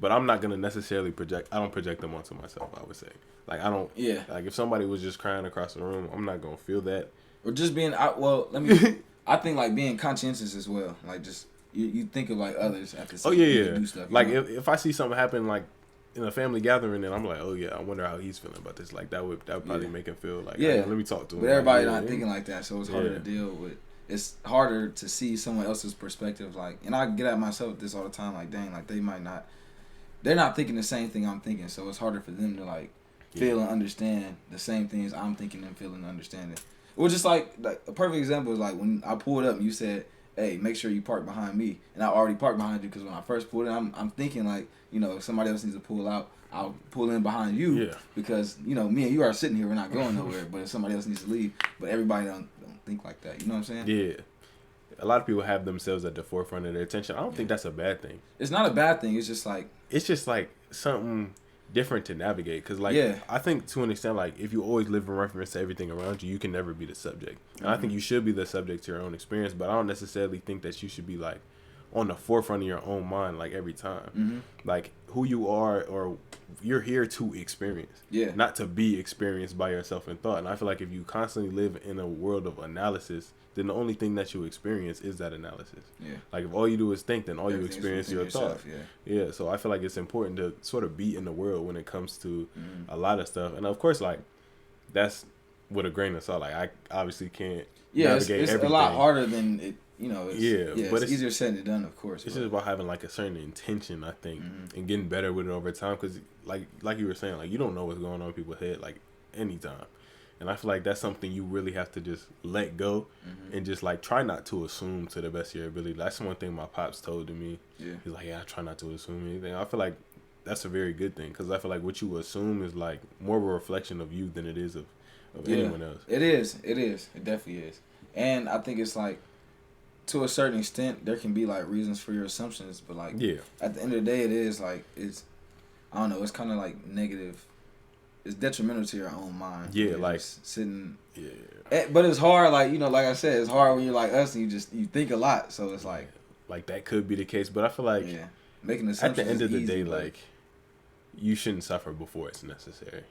but I'm not gonna necessarily I don't project them onto myself. I would say, like, I don't. Yeah. Like if somebody was just crying across the room, I'm not gonna feel that. Or just being I think like being conscientious as well. Like just you think of like others at the same time. Yeah. Do stuff, like if I see something happen like in a family gathering, and I'm like, oh yeah, I wonder how he's feeling about this. Like that would probably make him feel like, hey, let me talk to him. But everybody not thinking like that, so it's harder to deal with. It's harder to see someone else's perspective. Like, and I get at myself this all the time. Like, dang, like they're not thinking the same thing I'm thinking. So it's harder for them to like feel and understand the same things I'm thinking and feeling and understanding. Well, just like a perfect example is like when I pulled up and you said, hey, make sure you park behind me. And I already parked behind you because when I first pulled in, I'm thinking like, you know, if somebody else needs to pull out, I'll pull in behind you because, you know, me and you are sitting here. We're not going nowhere. But if somebody else needs to leave, but everybody don't think like that. You know what I'm saying? Yeah. A lot of people have themselves at the forefront of their attention. I don't think that's a bad thing. It's not a bad thing. It's just like something different to navigate. Because, like, I think to an extent, like, if you always live in reference to everything around you, you can never be the subject. And I think you should be the subject to your own experience, but I don't necessarily think that you should be, like, on the forefront of your own mind, like, every time. Like, who you are, or you're here to experience. Not to be experienced by yourself in thought. And I feel like if you constantly live in a world of analysis, then the only thing that you experience is that analysis. Like, if all you do is think, then all you experience is your thought. So I feel like it's important to sort of be in the world when it comes to a lot of stuff. And, of course, like, that's with a grain of salt. Like, I obviously can't navigate it's everything. A lot harder than it. You know, but it's easier said than done, of course. It's just about having like a certain intention, I think, and getting better with it over time. Because, like you were saying, like you don't know what's going on in people's head, like anytime. And I feel like that's something you really have to just let go and just like try not to assume to the best of your ability. That's one thing my pops told to me. He's like, I try not to assume anything. I feel like that's a very good thing because I feel like what you assume is like more of a reflection of you than it is of anyone else. It is. It definitely is. And I think it's like, to a certain extent, there can be like reasons for your assumptions, but like at the end of the day, it is like I don't know. It's kind of like negative. It's detrimental to your own mind. Like sitting. But it's hard. Like, you know, like I said, it's hard when you're like us and you think a lot. So it's like that could be the case, but I feel like making assumptions at the end of the easy, day, like you shouldn't suffer before it's necessary.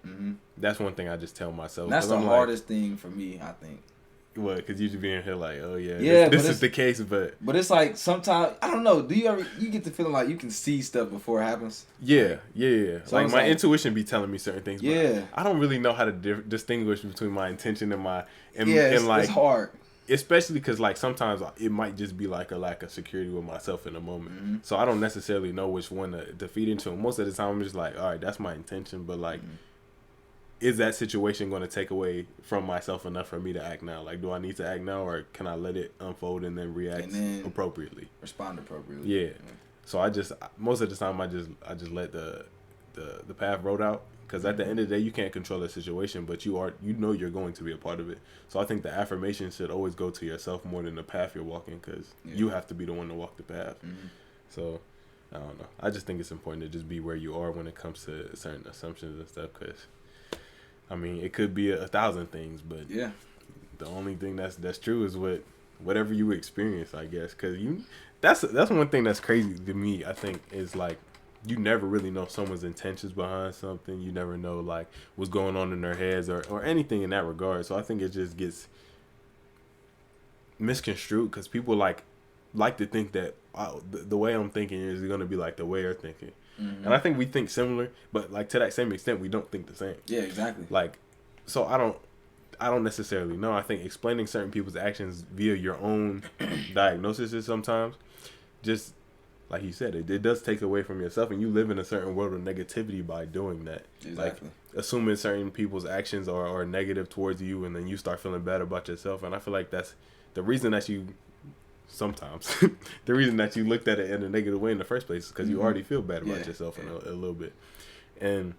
That's one thing I just tell myself. And that's the hardest thing for me, I think. What? Because you just being here like, oh this is the case, but it's like sometimes I don't know. Do you get the feeling like you can see stuff before it happens? Yeah. So like my intuition be telling me certain things. But I don't really know how to distinguish between my intention and my and like it's hard. Especially because like sometimes it might just be like a lack of security with myself in the moment. So I don't necessarily know which one to feed into. And most of the time I'm just like, all right, that's my intention, but like. is that situation going to take away from myself enough for me to act now? Like, do I need to act now, or can I let it unfold and then react appropriately? Respond appropriately. Yeah. So I just, most of the time, I just let the path roll out, because at the end of the day, you can't control the situation, but you know you're going to be a part of it. So I think the affirmation should always go to yourself more than the path you're walking, because you have to be the one to walk the path. So I don't know. I just think it's important to just be where you are when it comes to certain assumptions and stuff, because I mean, it could be 1,000 things, but the only thing that's true is whatever you experience, I guess. Because that's one thing that's crazy to me, I think, is like, you never really know someone's intentions behind something. You never know, like, what's going on in their heads or anything in that regard. So I think it just gets misconstrued, because people like to think that the way I'm thinking is going to be like the way they're thinking. And I think we think similar, but like to that same extent, we don't think the same. Yeah, exactly. Like, so I don't necessarily know. I think explaining certain people's actions via your own diagnosis is sometimes just, like you said, it does take away from yourself, and you live in a certain world of negativity by doing that. Exactly. Like, assuming certain people's actions are negative towards you, and then you start feeling bad about yourself. And I feel like that's the reason that you the reason that you looked at it in a negative way in the first place is because you already feel bad about yourself in a little bit. And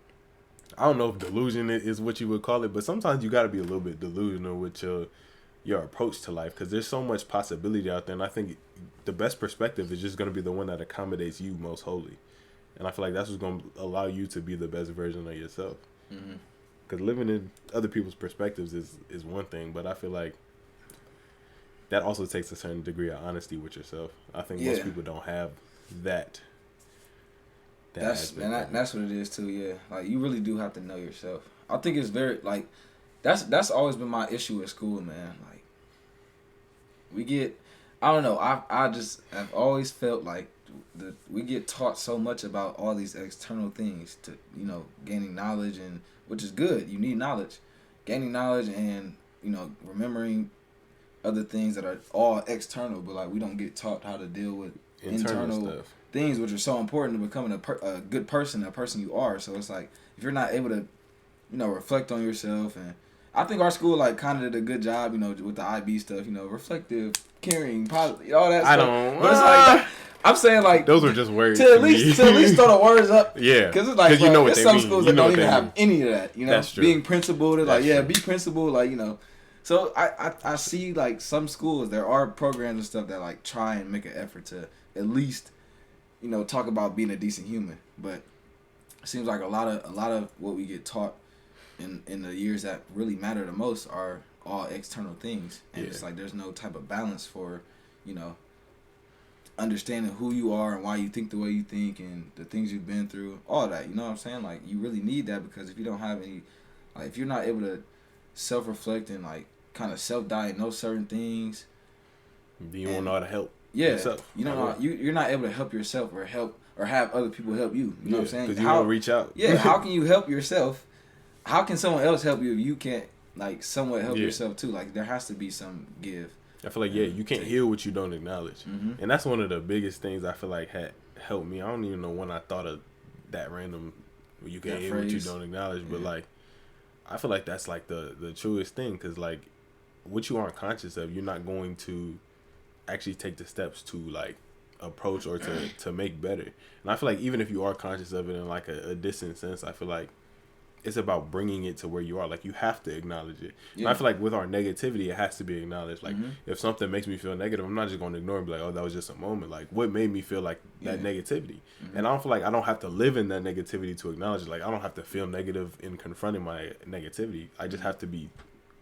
I don't know if delusion is what you would call it, but sometimes you got to be a little bit delusional with your approach to life, because there's so much possibility out there. And I think the best perspective is just going to be the one that accommodates you most wholly. And I feel like that's what's going to allow you to be the best version of yourself. Because living in other people's perspectives is one thing, but I feel like that also takes a certain degree of honesty with yourself. I think most people don't have that. That's what it is too. Yeah, like, you really do have to know yourself. I think it's very, like, that's always been my issue at school, man. Like, we get, I don't know. I just have always felt like we get taught so much about all these external things to, gaining knowledge, and which is good. You need knowledge, gaining knowledge, and remembering other things that are all external, but like, we don't get taught how to deal with internal stuff, things, which are so important to becoming a good person, a person you are. So it's like, if you're not able to, reflect on yourself, and I think our school like kind of did a good job, with the IB stuff, reflective, caring, positive, all that stuff. But it's like, I'm saying, like, those are just words to at least throw the words up. Yeah, because it's like, what there's some mean. schools that don't even have any of that. That's true. Being principled, they're like, be principled, like, So I see, like, some schools, there are programs and stuff that like try and make an effort to at least, talk about being a decent human. But it seems like a lot of what we get taught in the years that really matter the most are all external things, and it's like there's no type of balance for, understanding who you are and why you think the way you think and the things you've been through, all that. You know what I'm saying? Like, you really need that, because if you don't have any, like, if you're not able to self-reflect and like kind of self-diagnose certain things, you won't know how to help yourself. You're not able to help yourself or have other people help you. You know what I'm saying? Because you don't reach out. How can you help yourself? How can someone else help you if you can't, like, somewhat help yourself too? Like, there has to be some give. I feel like you can't heal what you don't acknowledge, and that's one of the biggest things I feel like had helped me. I don't even know when I thought of that random, you can't heal what you don't acknowledge, but like, I feel like that's like the truest thing, because like, what you aren't conscious of, you're not going to actually take the steps to like approach or to make better. And I feel like even if you are conscious of it in like a distant sense, I feel like it's about bringing it to where you are. Like, you have to acknowledge it. And I feel like with our negativity, it has to be acknowledged. Like, if something makes me feel negative, I'm not just going to ignore it and be like, oh, that was just a moment. Like, what made me feel like that negativity? And I don't feel like I don't have to live in that negativity to acknowledge it. Like, I don't have to feel negative in confronting my negativity. I just have to be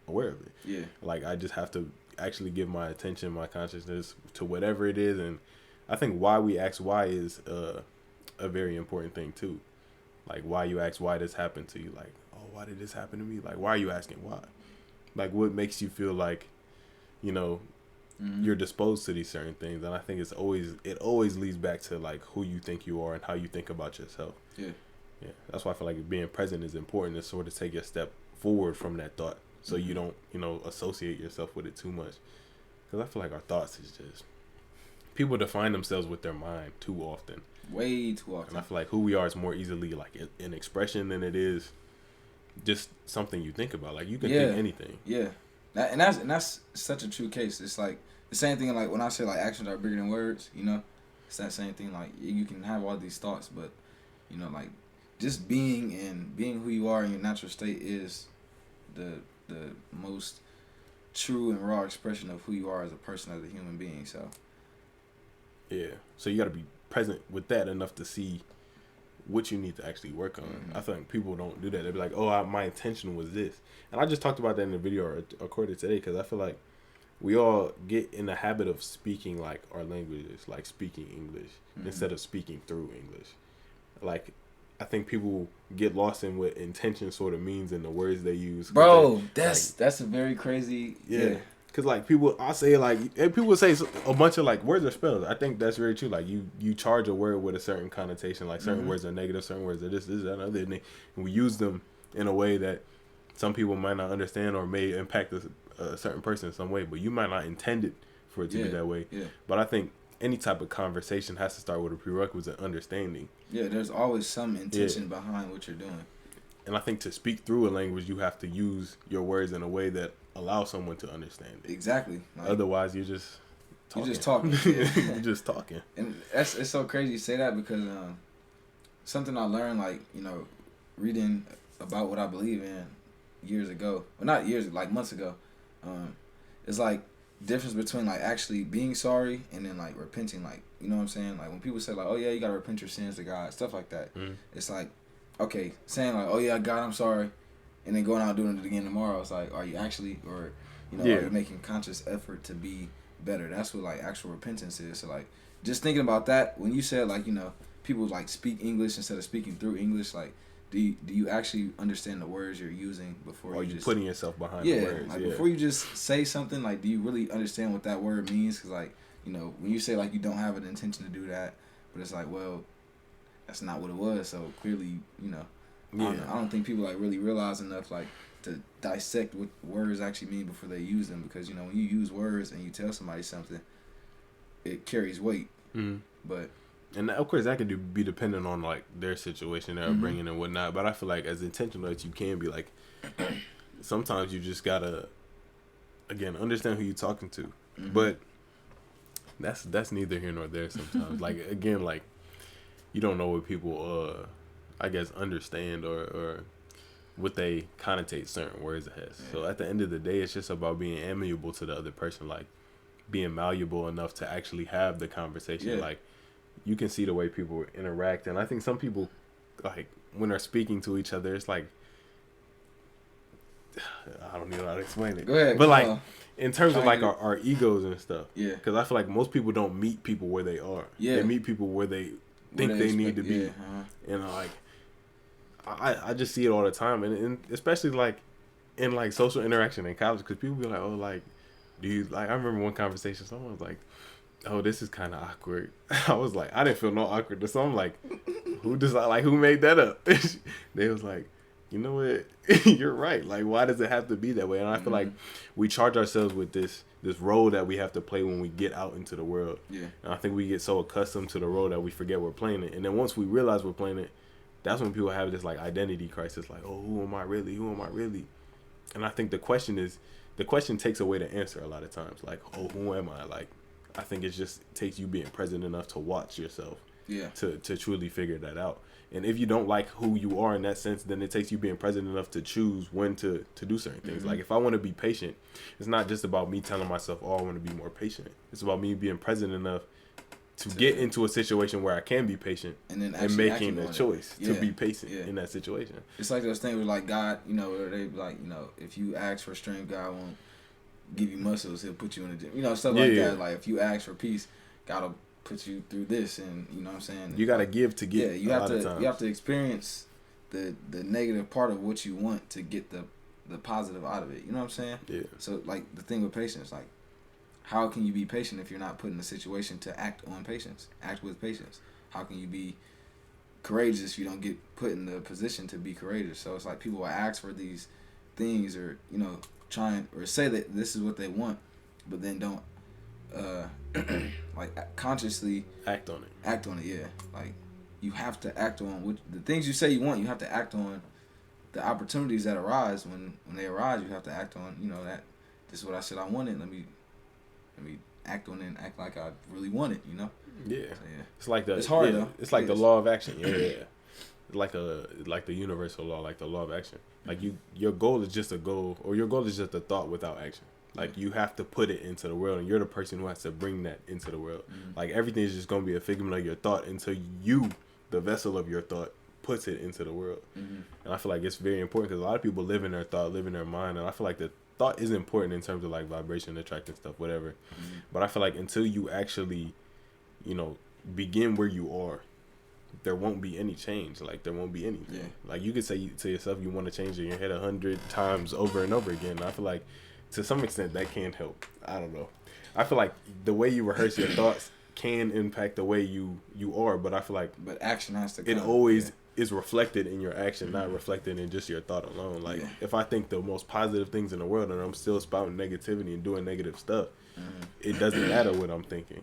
aware of it. Yeah. Like, I just have to actually give my attention, my consciousness to whatever it is. And I think why we ask why is a very important thing too. Like, why you ask why this happened to you. Like, oh, why did this happen to me? Like, why are you asking why? Like, what makes you feel like, you're disposed to these certain things? And I think it always leads back to like who you think you are and how you think about yourself. Yeah. That's why I feel like being present is important, to sort of take a step forward from that thought, so you don't associate yourself with it too much. Because I feel like our thoughts is just, people define themselves with their mind too often. Way too often. And I feel like who we are is more easily like an expression than it is just something you think about. Like, you can think anything. Yeah. And that's such a true case. It's like the same thing, like when I say like actions are bigger than words, you know, it's that same thing. Like you can have all these thoughts, but you know, like just being who you are in your natural state is the most true and raw expression of who you are as a person, as a human being. So yeah, so you got to be present with that enough to see what you need to actually work on. I think people don't do that. They'll be like, oh, my intention was this. And I just talked about that in the video I recorded today, because I feel like we all get in the habit of speaking like our languages, like speaking English instead of speaking through English. Like, I think people get lost in what intention sort of means in the words they use. Bro, that's a very crazy... Yeah. Because, like, people will say a bunch of, like, words are spelled. I think that's very true. Like, you charge a word with a certain connotation. Like, certain words are negative, certain words are this, that, other. And we use them in a way that some people might not understand or may impact a certain person in some way. But you might not intend it for it to be that way. Yeah. But I think any type of conversation has to start with a prerequisite understanding. Yeah, there's always some intention behind what you're doing. And I think to speak through a language, you have to use your words in a way that allows someone to understand it. Exactly. Like, otherwise, you're just talking. You're just talking. You're just talking. And it's so crazy you say that, because something I learned, like, you know, reading about what I believe in years ago. Well, not years, like months ago. It's like difference between like actually being sorry and then like repenting. Like, you know what I'm saying? Like when people say like, oh yeah, you gotta repent your sins to God, stuff like that. It's like, okay, saying like, oh yeah, God, I'm sorry, and then going out doing it again tomorrow. It's like, are you actually, or you know, are you making conscious effort to be better? That's what like actual repentance is. So like, just thinking about that, when you said like, you know, people like speak English instead of speaking through English, like, do you actually understand the words you're using before you just putting yourself behind the words? Like before you just say something, like, do you really understand what that word means? Because like, you know, when you say like you don't have an intention to do that, but it's like, well, that's not what it was. So clearly, you know, I don't think people like really realize enough like to dissect what words actually mean before they use them. Because you know, when you use words and you tell somebody something, it carries weight. But and of course that could be dependent on like their situation they're bringing and whatnot. But I feel like as intentional as you can be, like sometimes you just gotta again understand who you're talking to. But that's neither here nor there. Sometimes like again, like you don't know what people I guess understand or what they connotate certain words as. So at the end of the day, it's just about being amiable to the other person, like being malleable enough to actually have the conversation. Like you can see the way people interact, and I think some people like when they're speaking to each other, it's like I don't even know how to explain it. Go ahead. But like in terms of like our egos and stuff. Yeah. Because I feel like most people don't meet people where they are. Yeah. They meet people where they think they need to be. And like I just see it all the time, and especially like in like social interaction in college, because people be like, oh, like do you like? I remember one conversation, someone was like, oh, this is kind of awkward. I was like, I didn't feel no awkwardness. So I'm like, who made that up? They was like, you know what? You're right. Like, why does it have to be that way? And I feel like we charge ourselves with this role that we have to play when we get out into the world. Yeah. And I think we get so accustomed to the role that we forget we're playing it. And then once we realize we're playing it, that's when people have this like identity crisis. Like, oh, who am I really? Who am I really? And I think the question takes away the answer a lot of times. Like, oh, who am I? Like, I think it just takes you being present enough to watch yourself. Yeah. To truly figure that out. And if you don't like who you are in that sense, then it takes you being present enough to choose when to do certain things. Like if I want to be patient, it's not just about me telling myself, oh, I want to be more patient. It's about me being present enough to get into a situation where I can be patient and then making a choice to be patient in that situation. It's like those things with like God, you know, where they like, you know, if you ask for strength, God won't give you muscles, he'll put you in the gym. You know, stuff like that. Like if you ask for peace, God will put you through this, and you know what I'm saying? You gotta give to get. Yeah, you have to experience the negative part of what you want to get the positive out of it. You know what I'm saying? Yeah. So like the thing with patience, like how can you be patient if you're not put in a situation to act on patience, act with patience? How can you be courageous if you don't get put in the position to be courageous? So it's like people will ask for these things, or you know, trying or say that this is what they want, but then don't like consciously act on it. Yeah, like you have to act on what the things you say you want. You have to act on the opportunities that arise, when they arise, you have to act on, you know, that this is what I said I wanted. Let me act on it and act like I really want it, you know? Yeah. So, yeah. It's like it's hard though. It's like the law of action. Yeah. Like the universal law, like the law of action. Like your goal is just a goal, or your goal is just a thought without action. Like you have to put it into the world, and you're the person who has to bring that into the world. Like everything is just gonna be a figment of your thought until you, the vessel of your thought, puts it into the world. And I feel like it's very important because a lot of people live in their thought, live in their mind, and I feel like the thought is important in terms of like vibration, attracting stuff, whatever. But I feel like until you actually, you know, begin where you are, there won't be any change. Like there won't be anything. Yeah. Like you could say to yourself you want to change in your head 100 times over and over again. And I feel like to some extent that can help. I don't know. I feel like the way you rehearse your thoughts can impact the way you are, but I feel like action has to come. It always is reflected in your action, not reflected in just your thought alone. Like if I think the most positive things in the world and I'm still spouting negativity and doing negative stuff, it doesn't matter what I'm thinking.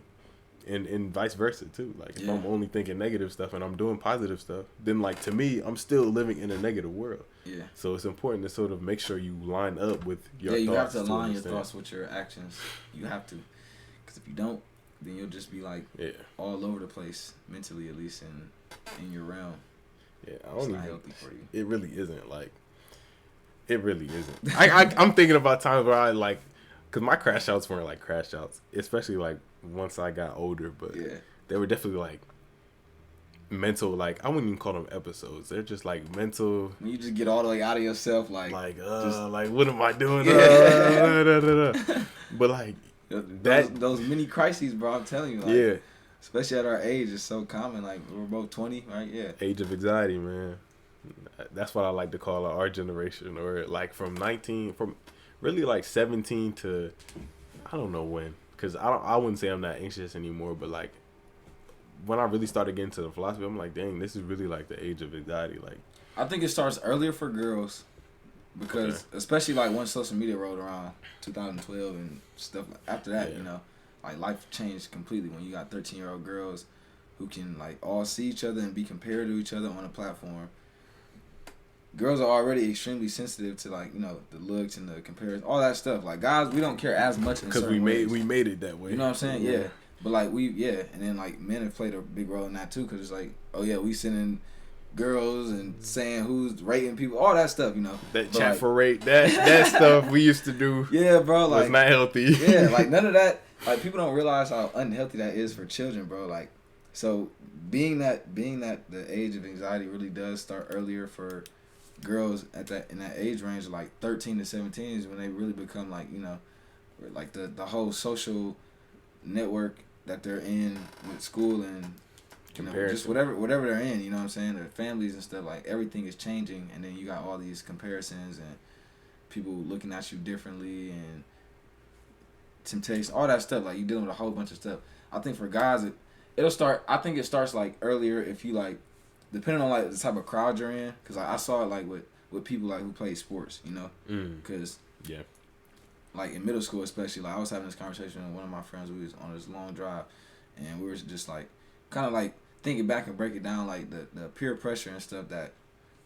And vice versa too. Like if I'm only thinking negative stuff and I'm doing positive stuff, then like to me, I'm still living in a negative world. Yeah. So it's important to sort of make sure you line up with your thoughts. Yeah, you have to align your thoughts with your actions. You have to, because if you don't, then you'll just be like all over the place mentally, at least in your realm. Yeah, it's not healthy for you. It really isn't. Like, it really isn't. I'm thinking about times where I like, because my crash outs weren't like crash outs, especially like once I got older, but they were definitely like mental, like I wouldn't even call them episodes. They're just like mental. You just get all the way out of yourself, like what am I doing? But like those mini crises, bro. I'm telling you, like, especially at our age, it's so common. Like we're both 20, right? Yeah. Age of anxiety, man. That's what I like to call our generation, or like from really like 17 to I don't know when. Because I wouldn't say I'm not anxious anymore, but like when I really started getting to the philosophy, I'm like, dang, this is really like the age of anxiety. Like, I think it starts earlier for girls because especially like once social media rolled around 2012 and stuff after that, you know, like life changed completely when you got 13-year-old girls who can like all see each other and be compared to each other on a platform. Girls are already extremely sensitive to like, you know, the looks and the comparison, all that stuff. Like guys, we don't care as much in certain ways. we made it that way. You know what I'm saying? Yeah. But like and then like men have played a big role in that too, because it's like, oh yeah, we sending girls and saying who's rating people, all that stuff, you know. That chat like, for rate, that stuff we used to do. Yeah, bro. Like, was not healthy. Yeah, like none of that. Like people don't realize how unhealthy that is for children, bro. Like, so being that the age of anxiety really does start earlier for girls in that age range, like 13 to 17 is when they really become like, you know, like the whole social network that they're in with school and you know, just whatever they're in, you know what I'm saying, their families and stuff, like everything is changing, and then you got all these comparisons and people looking at you differently and temptation, all that stuff. Like you dealing with a whole bunch of stuff. I think for guys it'll start, I think it starts like earlier if you like, depending on like the type of crowd you're in, because like, I saw it like with people like who play sports, you know, because like in middle school especially, like I was having this conversation with one of my friends. We was on this long drive, and we were just like kind of like thinking back and break it down, like the peer pressure and stuff that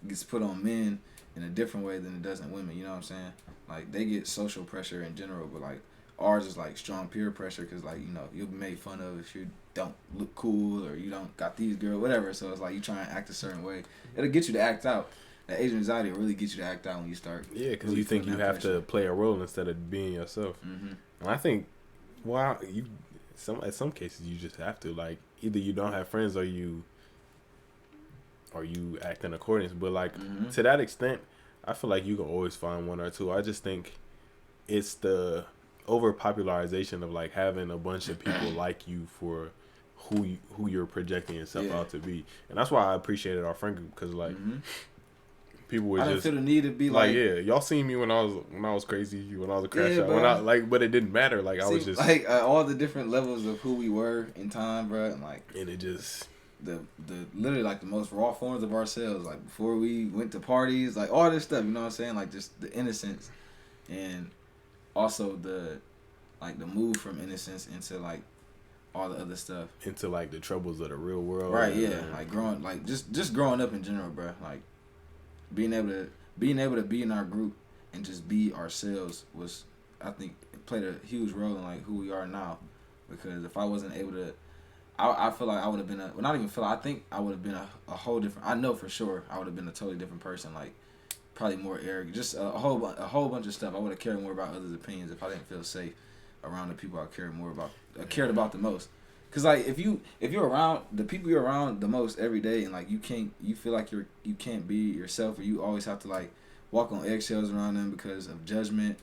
gets put on men in a different way than it does in women. You know what I'm saying? Like they get social pressure in general, but like ours is like strong peer pressure, because like, you know, you'll be made fun of if you don't look cool or you don't got these girls, whatever. So it's like you try and act a certain way. It'll get you to act out. That age of anxiety will really get you to act out when you start. Yeah, because really you think you have to play a role instead of being yourself. And I think, at some cases you just have to. Like either you don't have friends or you act in accordance. But like to that extent, I feel like you can always find one or two. I just think it's the overpopularization of like having a bunch of people like you for who you're projecting yourself out to be. And that's why I appreciated our friend group, because like people were I didn't feel the need to be like y'all seen me when I was crazy, when I was a crash out, when I like, but it didn't matter. Like I was just like all the different levels of who we were in time, bro, and like it just the literally like the most raw forms of ourselves, like before we went to parties, like all this stuff, you know what I'm saying? Like just the innocence, and also the move from innocence into like all the other stuff, into like the troubles of the real world, right? Yeah, like growing, like just growing up in general, bro. Like being able to being able to be in our group and just be ourselves was, I think, it played a huge role in like who we are now. Because if I wasn't able to, I feel like I would have been not even feel. I think I would have been a whole different. I know for sure I would have been a totally different person. Like probably more arrogant. Just a whole bunch of stuff. I would have cared more about others' opinions if I didn't feel safe around the people I cared about the most. Cause like if you're around the people you're around the most every day and like you feel like you can't be yourself, or you always have to like walk on eggshells around them because of judgment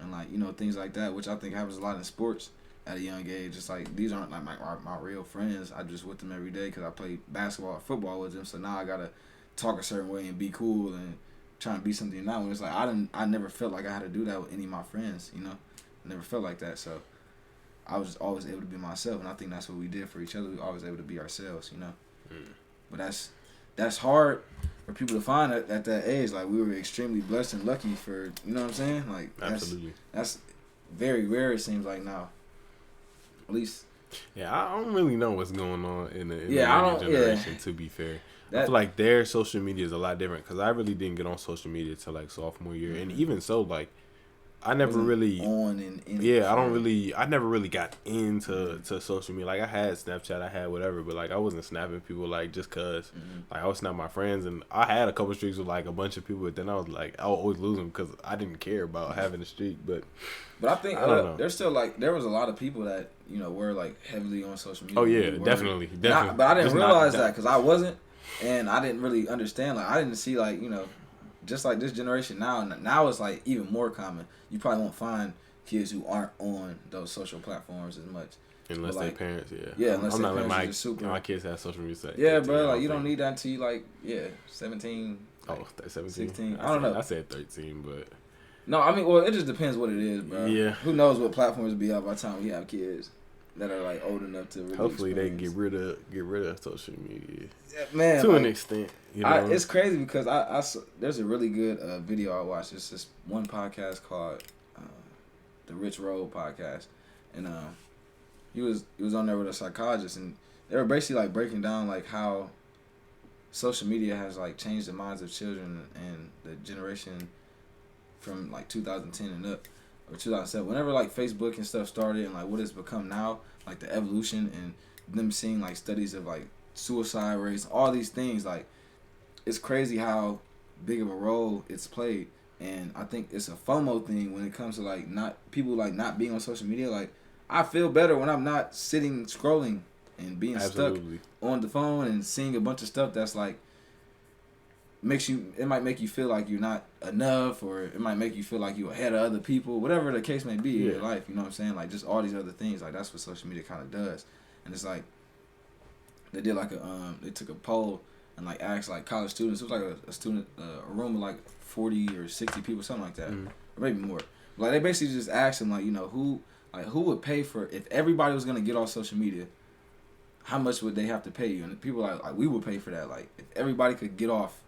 and like things like that, which I think happens a lot in sports. At a young age, it's like these aren't like my real friends. I just with them every day because I play basketball or football with them. So now I gotta talk a certain way and be cool and try and be something now. When it's like I never felt like I had to do that with any of my friends. I never felt like that. So I was always able to be myself, and I think that's what we did for each other. We were always able to be ourselves. But that's hard for people to find at that age. Like we were extremely blessed and lucky for what I'm saying. Like absolutely, that's very rare. It seems like now. At least, yeah, I don't really know what's going on in the younger generation. To be fair, I feel like their social media is a lot different because I really didn't get on social media till like sophomore year, and even so, like I never really I never really got into social media. Like I had Snapchat, I had whatever, but like I wasn't snapping people like just cause. Like I would snap my friends, and I had a couple streaks with like a bunch of people, but then I would always lose them because I didn't care about having a streak. But I think there's still like there was a lot of people that were like heavily on social media. Oh yeah, definitely. But I didn't realize that because I wasn't, and I didn't really understand. Like I didn't see like just like this generation now it's like even more common. You probably won't find kids who aren't on those social platforms as much. Unless like, their parents, unless I'm their not parents my kids have social media sites. Yeah, bro, like you don't need that until you 17. Like, 17? 16. I don't know. I said 13, but no, I mean, well, it just depends what it is, bro. Yeah. Who knows what platforms will be out by the time we have kids that are like old enough to really hopefully experience. They get rid of social media. Yeah, man, to an extent. It's crazy because I there's a really good video I watched. It's this one podcast called the Rich Road podcast, and he was on there with a psychologist, and they were basically like breaking down like how social media has like changed the minds of children and the generation from like 2010 and up, or 2007, whenever like Facebook and stuff started, and like what it's become now, like the evolution and them seeing like studies of like suicide rates, all these things. Like it's crazy how big of a role it's played, and I think it's a FOMO thing when it comes to like not being on social media. Like I feel better when I'm not sitting scrolling and being Absolutely. stuck on the phone and seeing a bunch of stuff that's like it might make you feel like you're not enough, or it might make you feel like you're ahead of other people, whatever the case may be in your life. You know what I'm saying? Like just all these other things. Like that's what social media kind of does. And it's like they did like they took a poll and like asked like college students. It was like a room of like 40 or 60 people, something like that, or maybe more. Like they basically just asked them like who would pay for, if everybody was gonna get off social media, how much would they have to pay you? And people like we would pay for that. Like if everybody could get off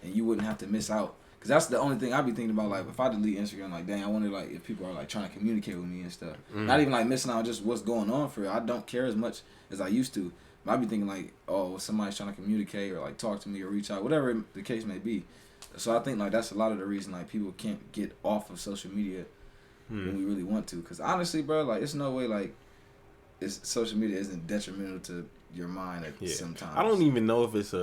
and you wouldn't have to miss out. Because that's the only thing I'd be thinking about. Like if I delete Instagram, like dang, I wonder like if people are like trying to communicate with me and stuff. Not even like missing out on just what's going on for real. I don't care as much as I used to. But I'd be thinking like, oh, somebody's trying to communicate or like talk to me or reach out, whatever the case may be. So I think like that's a lot of the reason like people can't get off of social media when we really want to. Because honestly, bro, like it's no way like social media isn't detrimental to your mind at some times. I don't even know if it's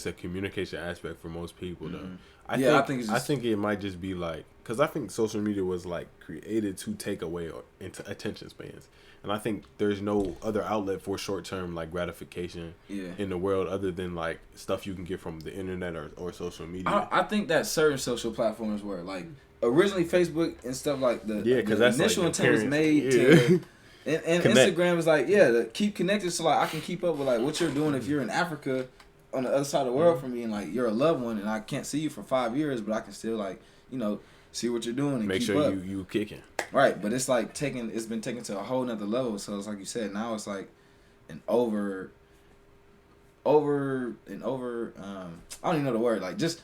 a communication aspect for most people though. I think it might just be like, because I think social media was like created to take away into attention spans, and I think there's no other outlet for short-term like gratification in the world other than like stuff you can get from the internet or social media. I think that certain social platforms were like originally Facebook and stuff like the that's initial like intent was made to. And Instagram is like, to keep connected so like I can keep up with like what you're doing if you're in Africa on the other side of the world from me, and like you're a loved one and I can't see you for 5 years, but I can still like, see what you're doing and make keep sure up. you kicking. Right, but it's like it's been taken to a whole nother level. So it's like you said, now it's like an over I don't even know the word, like just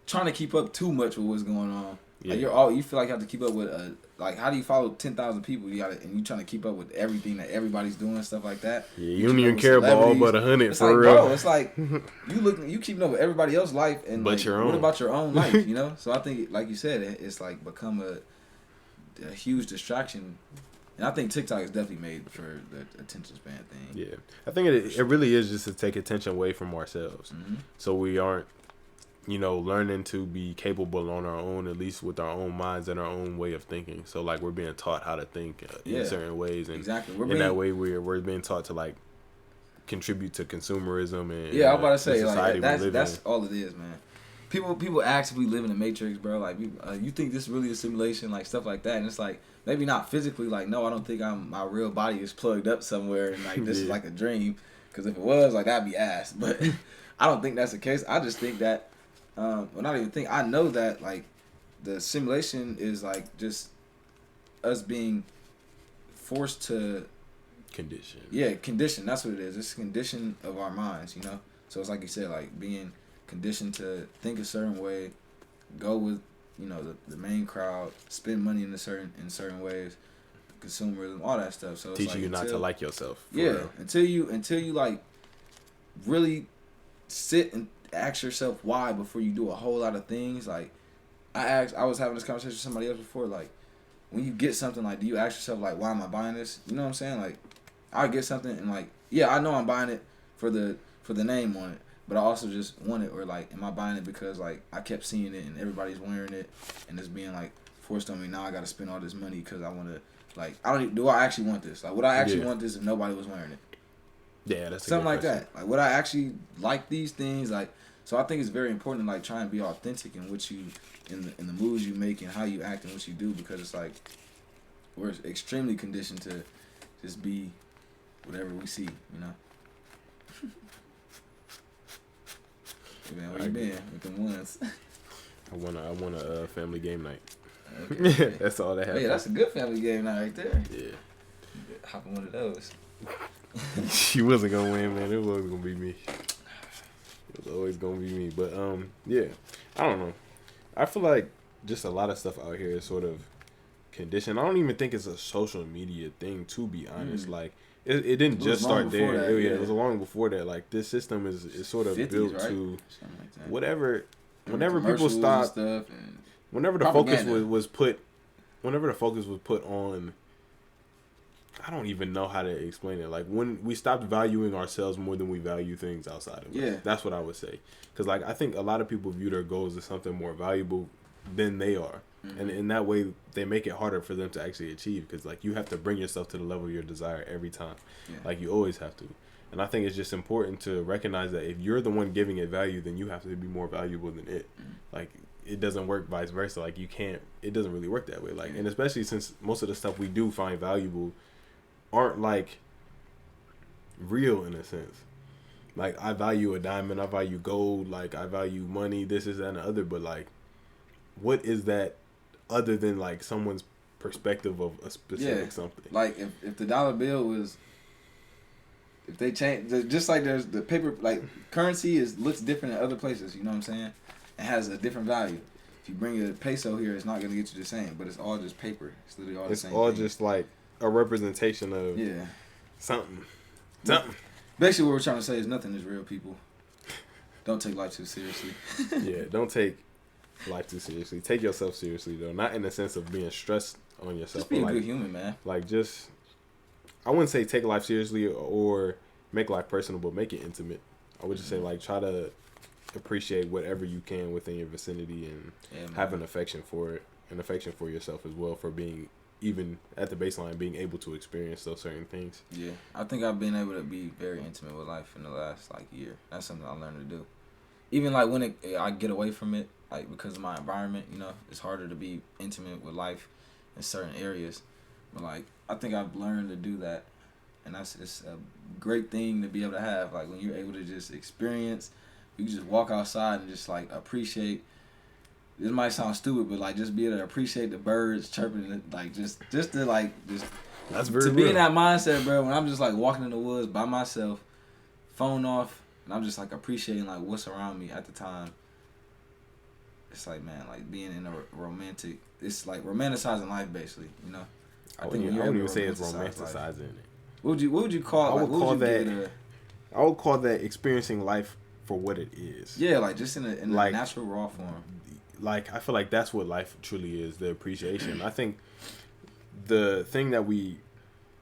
trying to keep up too much with what's going on. Like you feel like you have to keep up with like, how do you follow 10,000 people? And you trying to keep up with everything that everybody's doing, stuff like that. Yeah, you don't even care about all but 100 it's for like, real. Bro, it's like you keeping up with everybody else's life, and but like, your own. what about your own life? You know. So I think, like you said, it's like become a huge distraction. And I think TikTok is definitely made for the attention span thing. Yeah, I think it really is just to take attention away from ourselves, so we aren't, learning to be capable on our own, at least with our own minds and our own way of thinking. So like we're being taught how to think in certain ways, and exactly. That way we're being taught to like contribute to consumerism and I'm about to say like that's all it is, man. People actively live in the matrix, bro. Like, you think this is really a simulation, like stuff like that, and it's like maybe not physically. Like, no, I don't think my real body is plugged up somewhere, and like this is like a dream. Because if it was, like, that'd be ass. But I don't think that's the case. I just think that, not even think. I know that like the simulation is like just us being forced to condition. Yeah, condition. That's what it is. It's a condition of our minds, So it's like you said, like being conditioned to think a certain way, go with the main crowd, spend money in certain ways, consumerism, all that stuff. So it's teaching you not to like yourself. Real. until you like really sit and ask yourself why before you do a whole lot of things. Like I was having this conversation with somebody else before. Like when you get something, like do you ask yourself like, why am I buying this? You know what I'm saying? Like I get something and like, yeah, I know I'm buying it for the name on it. But I also just want it, or like, am I buying it because like I kept seeing it and everybody's wearing it, and it's being like forced on me. Now I got to spend all this money because I want to. Like, do I actually want this? Like, would I actually want this if nobody was wearing it? Yeah, that's something like that. Like, would I actually like these things? Like, so I think it's very important to like try and be authentic in what you in the moves you make and how you act and what you do, because it's like we're extremely conditioned to just be whatever we see, Hey man, where you been with them ones? I want a family game night. Okay. That's all that happened. Yeah, that's a good family game night right there. Yeah. Hop on one of those. She wasn't gonna win, man. It was always gonna be me. It was always gonna be me. But yeah. I don't know. I feel like just a lot of stuff out here is sort of conditioned. I don't even think it's a social media thing, to be honest. Like it didn't just start there. It was long before that. Like this system is sort of 50s, built right? to like whatever. Whenever people stop, whenever the focus was put on, I don't even know how to explain it. Like when we stopped valuing ourselves more than we value things outside of us. That's what I would say. Because like I think a lot of people view their goals as something more valuable than they are. And in that way, they make it harder for them to actually achieve, because like you have to bring yourself to the level of your desire every time. Like you always have to. And I think it's just important to recognize that if you're the one giving it value, then you have to be more valuable than it. Like it doesn't work vice versa. Like it doesn't really work that way. Like, and especially since most of the stuff we do find valuable aren't like real in a sense. Like I value a diamond, I value gold, like I value money, this is that and the other, but like what is that other than like someone's perspective of a specific something? Like if the dollar bill was, if they change, just like there's the paper, like currency looks different in other places, you know what I'm saying? It has a different value. If you bring a peso here, it's not going to get you the same, but it's all just paper. It's literally all the same. It's all just like a representation of something. Basically what we're trying to say is nothing is real, people. Don't take life too seriously. Don't take life too seriously. Take yourself seriously though, not in the sense of being stressed on yourself. Just be a good human, man. Like just, I wouldn't say take life seriously or make life personal, but make it intimate. I would just say like try to appreciate whatever you can within your vicinity and have an affection for it, an affection for yourself as well, for being even at the baseline being able to experience those certain things. Yeah, I think I've been able to be very intimate with life in the last like year. That's something I learned to do. Even like when I get away from it, like because of my environment, it's harder to be intimate with life in certain areas. But like I think I've learned to do that, and it's a great thing to be able to have. Like when you're able to just experience, you can just walk outside and just like appreciate. This might sound stupid, but like just be able to appreciate the birds chirping, like just to like just that's very to real. Be in that mindset, bro. When I'm just like walking in the woods by myself, phone off, and I'm just like appreciating like what's around me at the time. it's like, man, like being in a romantic, it's like romanticizing life, basically. You know, I wouldn't even say it's romanticizing it. What would you call? I would call that experiencing life for what it is. Yeah, like just in a natural raw form. Like I feel like that's what life truly is, the appreciation. I think the thing that we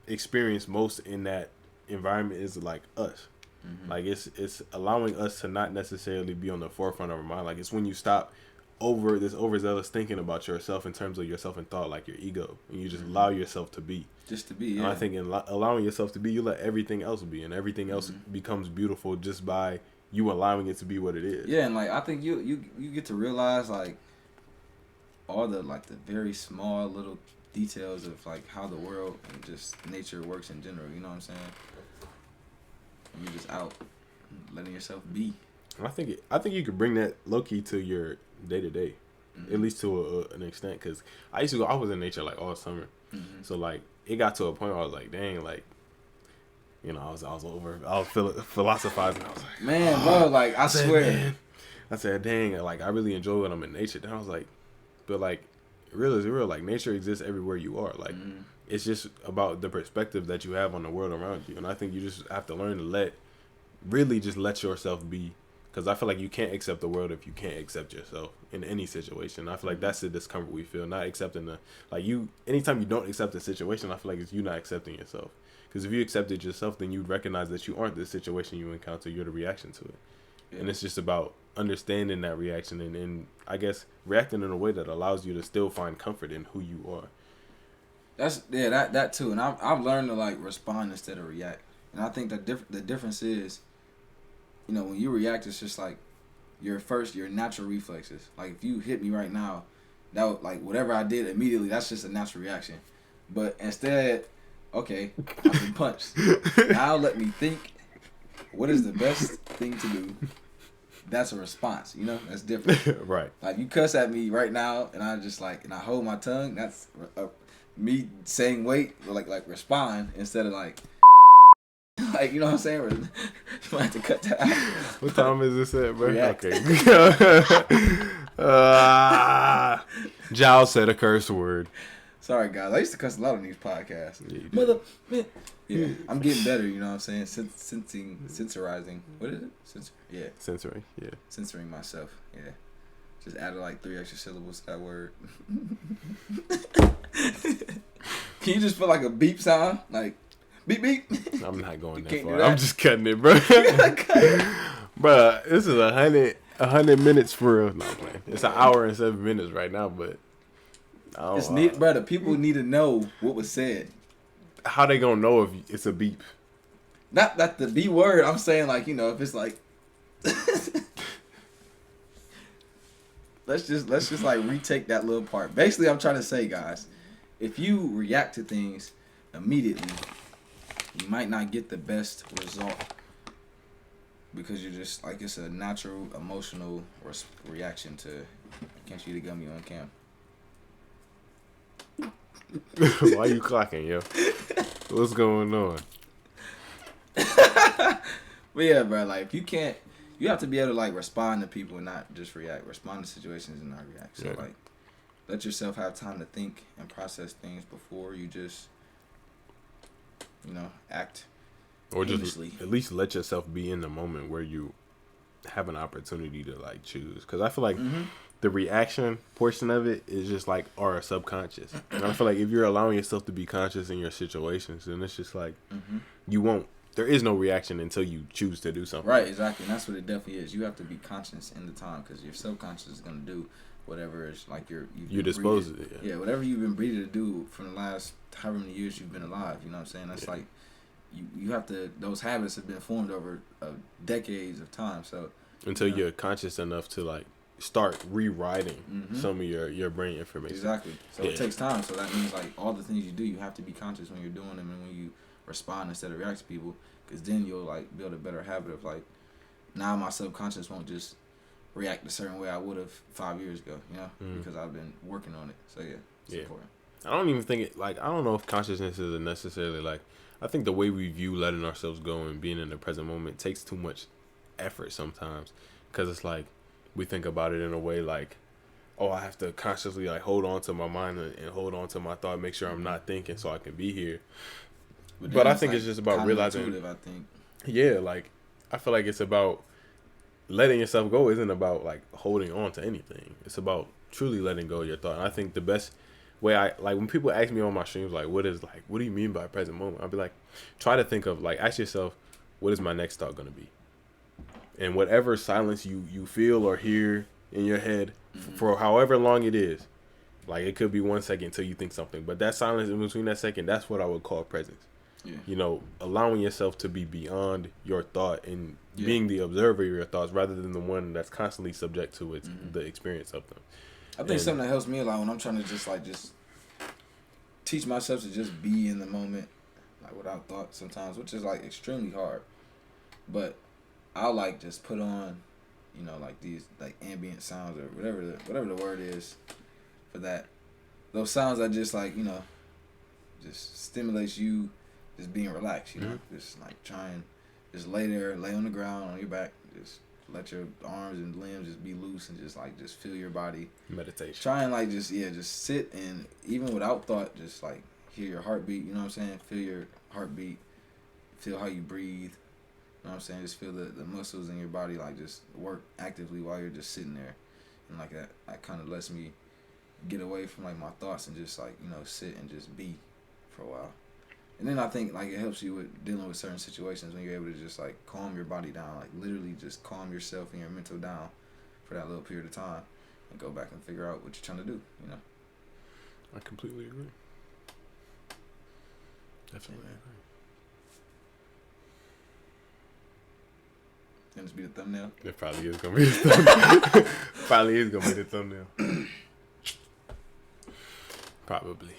experience most in that environment is like us. Mm-hmm. Like it's allowing us to not necessarily be on the forefront of our mind. Like it's when you stop overzealous thinking about yourself in terms of yourself and thought, like your ego, and you just allow yourself to be. Just to be. Yeah. And I think in allowing yourself to be, you let everything else be, and everything else becomes beautiful just by you allowing it to be what it is. Yeah, and like I think you get to realize like all the very small little details of like how the world and just nature works in general. You know what I'm saying? And you're just out letting yourself be. I think you could bring that low key to your day to day, at least to an extent. Because I was in nature like all summer, so like it got to a point where I was like, dang, like. You know, I was philosophizing. I was like, man, bro, like I swear. Man. I said, dang, like I really enjoy when I'm in nature. Then I was like, but like, real is real. Like nature exists everywhere you are. Like it's just about the perspective that you have on the world around you. And I think you just have to learn to let yourself be. Because I feel like you can't accept the world if you can't accept yourself in any situation. I feel like that's the discomfort we feel, not accepting anytime you don't accept the situation, I feel like it's you not accepting yourself. Because if you accepted yourself, then you'd recognize that you aren't the situation you encounter, you're the reaction to it. Yeah. And it's just about understanding that reaction and I guess reacting in a way that allows you to still find comfort in who you are. That too. And I've learned to like respond instead of react. And I think the difference is, you know, when you react, it's just like your natural reflexes. Like if you hit me right now, that would, like whatever I did immediately, that's just a natural reaction. But instead, okay, I've been punched. Now let me think, what is the best thing to do? That's a response, you know? That's different. Right. Like you cuss at me right now and I just like, and I hold my tongue, that's me saying wait, or like respond instead of like, you know what I'm saying? You might have to cut that out. What time is this at, bro? React. Okay. Giles said a curse word. Sorry, guys. I used to cuss a lot on these podcasts. Yeah, Yeah, I'm getting better, you know what I'm saying? Sensorizing. What is it? Censoring, yeah. Censoring myself, yeah. Just added like 3 extra syllables to that word. Can you just put like a beep sound? Like, beep, beep? I'm not going that far. I'm just cutting it, bro. Bro, this is 100 minutes for real. No, I'm playing. It's 1 hour and 7 minutes right now, but... It's neat, brother. People need to know what was said. How they gonna know if it's a beep? Not that the B word. I'm saying like, you know, if it's like, let's just like retake that little part. Basically, I'm trying to say, guys, if you react to things immediately, you might not get the best result because you're just like it's a natural emotional reaction to. Can't you the gummy on cam? Why you clocking, yo? What's going on? But yeah, bro, like you have to be able to like respond to people and not just react. Respond to situations and not react. So like, let yourself have time to think and process things before you just, you know, act. Or just at least let yourself be in the moment where you have an opportunity to like choose. Because I feel like. The reaction portion of it is just like our subconscious. And I feel like if you're allowing yourself to be conscious in your situations, then it's just like there is no reaction until you choose to do something. Right, exactly. And that's what it definitely is. You have to be conscious in the time because your subconscious is going to do whatever is like you dispose of it. Yeah, whatever you've been breeded to do from the last however many years you've been alive. You know what I'm saying? That's like you have to. Those habits have been formed over decades of time. So until you're conscious enough to like start rewriting some of your brain information. Exactly. So it takes time. So that means like all the things you do, you have to be conscious when you're doing them and when you respond instead of react to people, because then you'll like build a better habit of like, now my subconscious won't just react a certain way I would have 5 years ago, you know, because I've been working on it. So it's important. I don't even think it like I don't know if consciousness is necessarily like I think the way we view letting ourselves go and being in the present moment takes too much effort sometimes, because it's like we think about it in a way like oh, I have to consciously like hold on to my mind and hold on to my thought, make sure I'm not thinking so I can be here. But I think it's just about realizing. I think. Yeah, like I feel like it's about letting yourself go. Isn't about like holding on to anything. It's about truly letting go of your thought. And I think the best way when people ask me on my streams like, what do you mean by present moment? I'll be like, try to think of like, ask yourself, what is my next thought gonna be? And whatever silence you feel or hear in your head for however long it is, like it could be 1 second until you think something, but that silence in between that second, that's what I would call presence. Yeah. You know, allowing yourself to be beyond your thought and being the observer of your thoughts rather than the one that's constantly subject to the experience of them. I think something that helps me a lot when I'm trying to just teach myself to just be in the moment, like without thought sometimes, which is like extremely hard. But I'll like just put on, you know, like these like ambient sounds or whatever the word is for that. Those sounds that just like, you know, just stimulates you just being relaxed, you know. Just like just lay on the ground on your back, just let your arms and limbs just be loose and just feel your body. Meditation. Try and like just sit and even without thought, just like hear your heartbeat, you know what I'm saying? Feel your heartbeat, feel how you breathe. You know what I'm saying? Just feel the muscles in your body like just work actively while you're just sitting there. And like that kind of lets me get away from like my thoughts and just like, you know, sit and just be for a while. And then I think like it helps you with dealing with certain situations when you're able to just like calm your body down, like literally just calm yourself and your mental down for that little period of time and go back and figure out what you're trying to do, you know? I completely agree. Definitely agree. Can this be the thumbnail? It probably is gonna be the thumbnail. Probably is gonna be the thumbnail. Probably.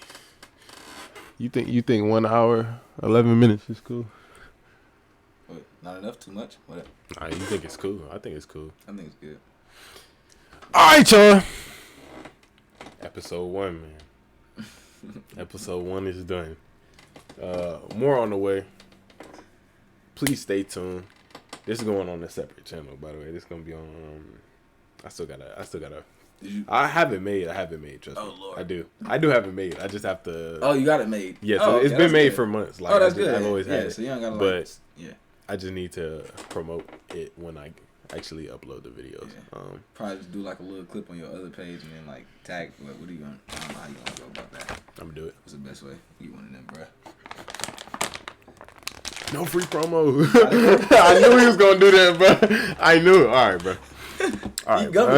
You think 1 hour, 11 minutes is cool? What, not enough? Too much? What? Nah, you think it's cool? I think it's cool. I think it's good. All right, y'all. Episode 1, man. Episode 1 is done. More on the way. Please stay tuned. This is going on a separate channel, by the way. This is gonna be on. I still gotta. I have it made. Trust me. Oh Lord. I do have it made. I just have to. Oh, you got it made. Yeah, so it's been made for months. Like, that's good. I've always had it. So you don't gotta but I just need to promote it when I actually upload the videos. Yeah. Probably just do like a little clip on your other page and then like tag. What are you gonna? I don't know how you gonna go about that. I'm gonna do it. What's the best way? You one of them, bruh. No free promo. I knew he was gonna do that, bro. I knew. All right, bro. All right, bro.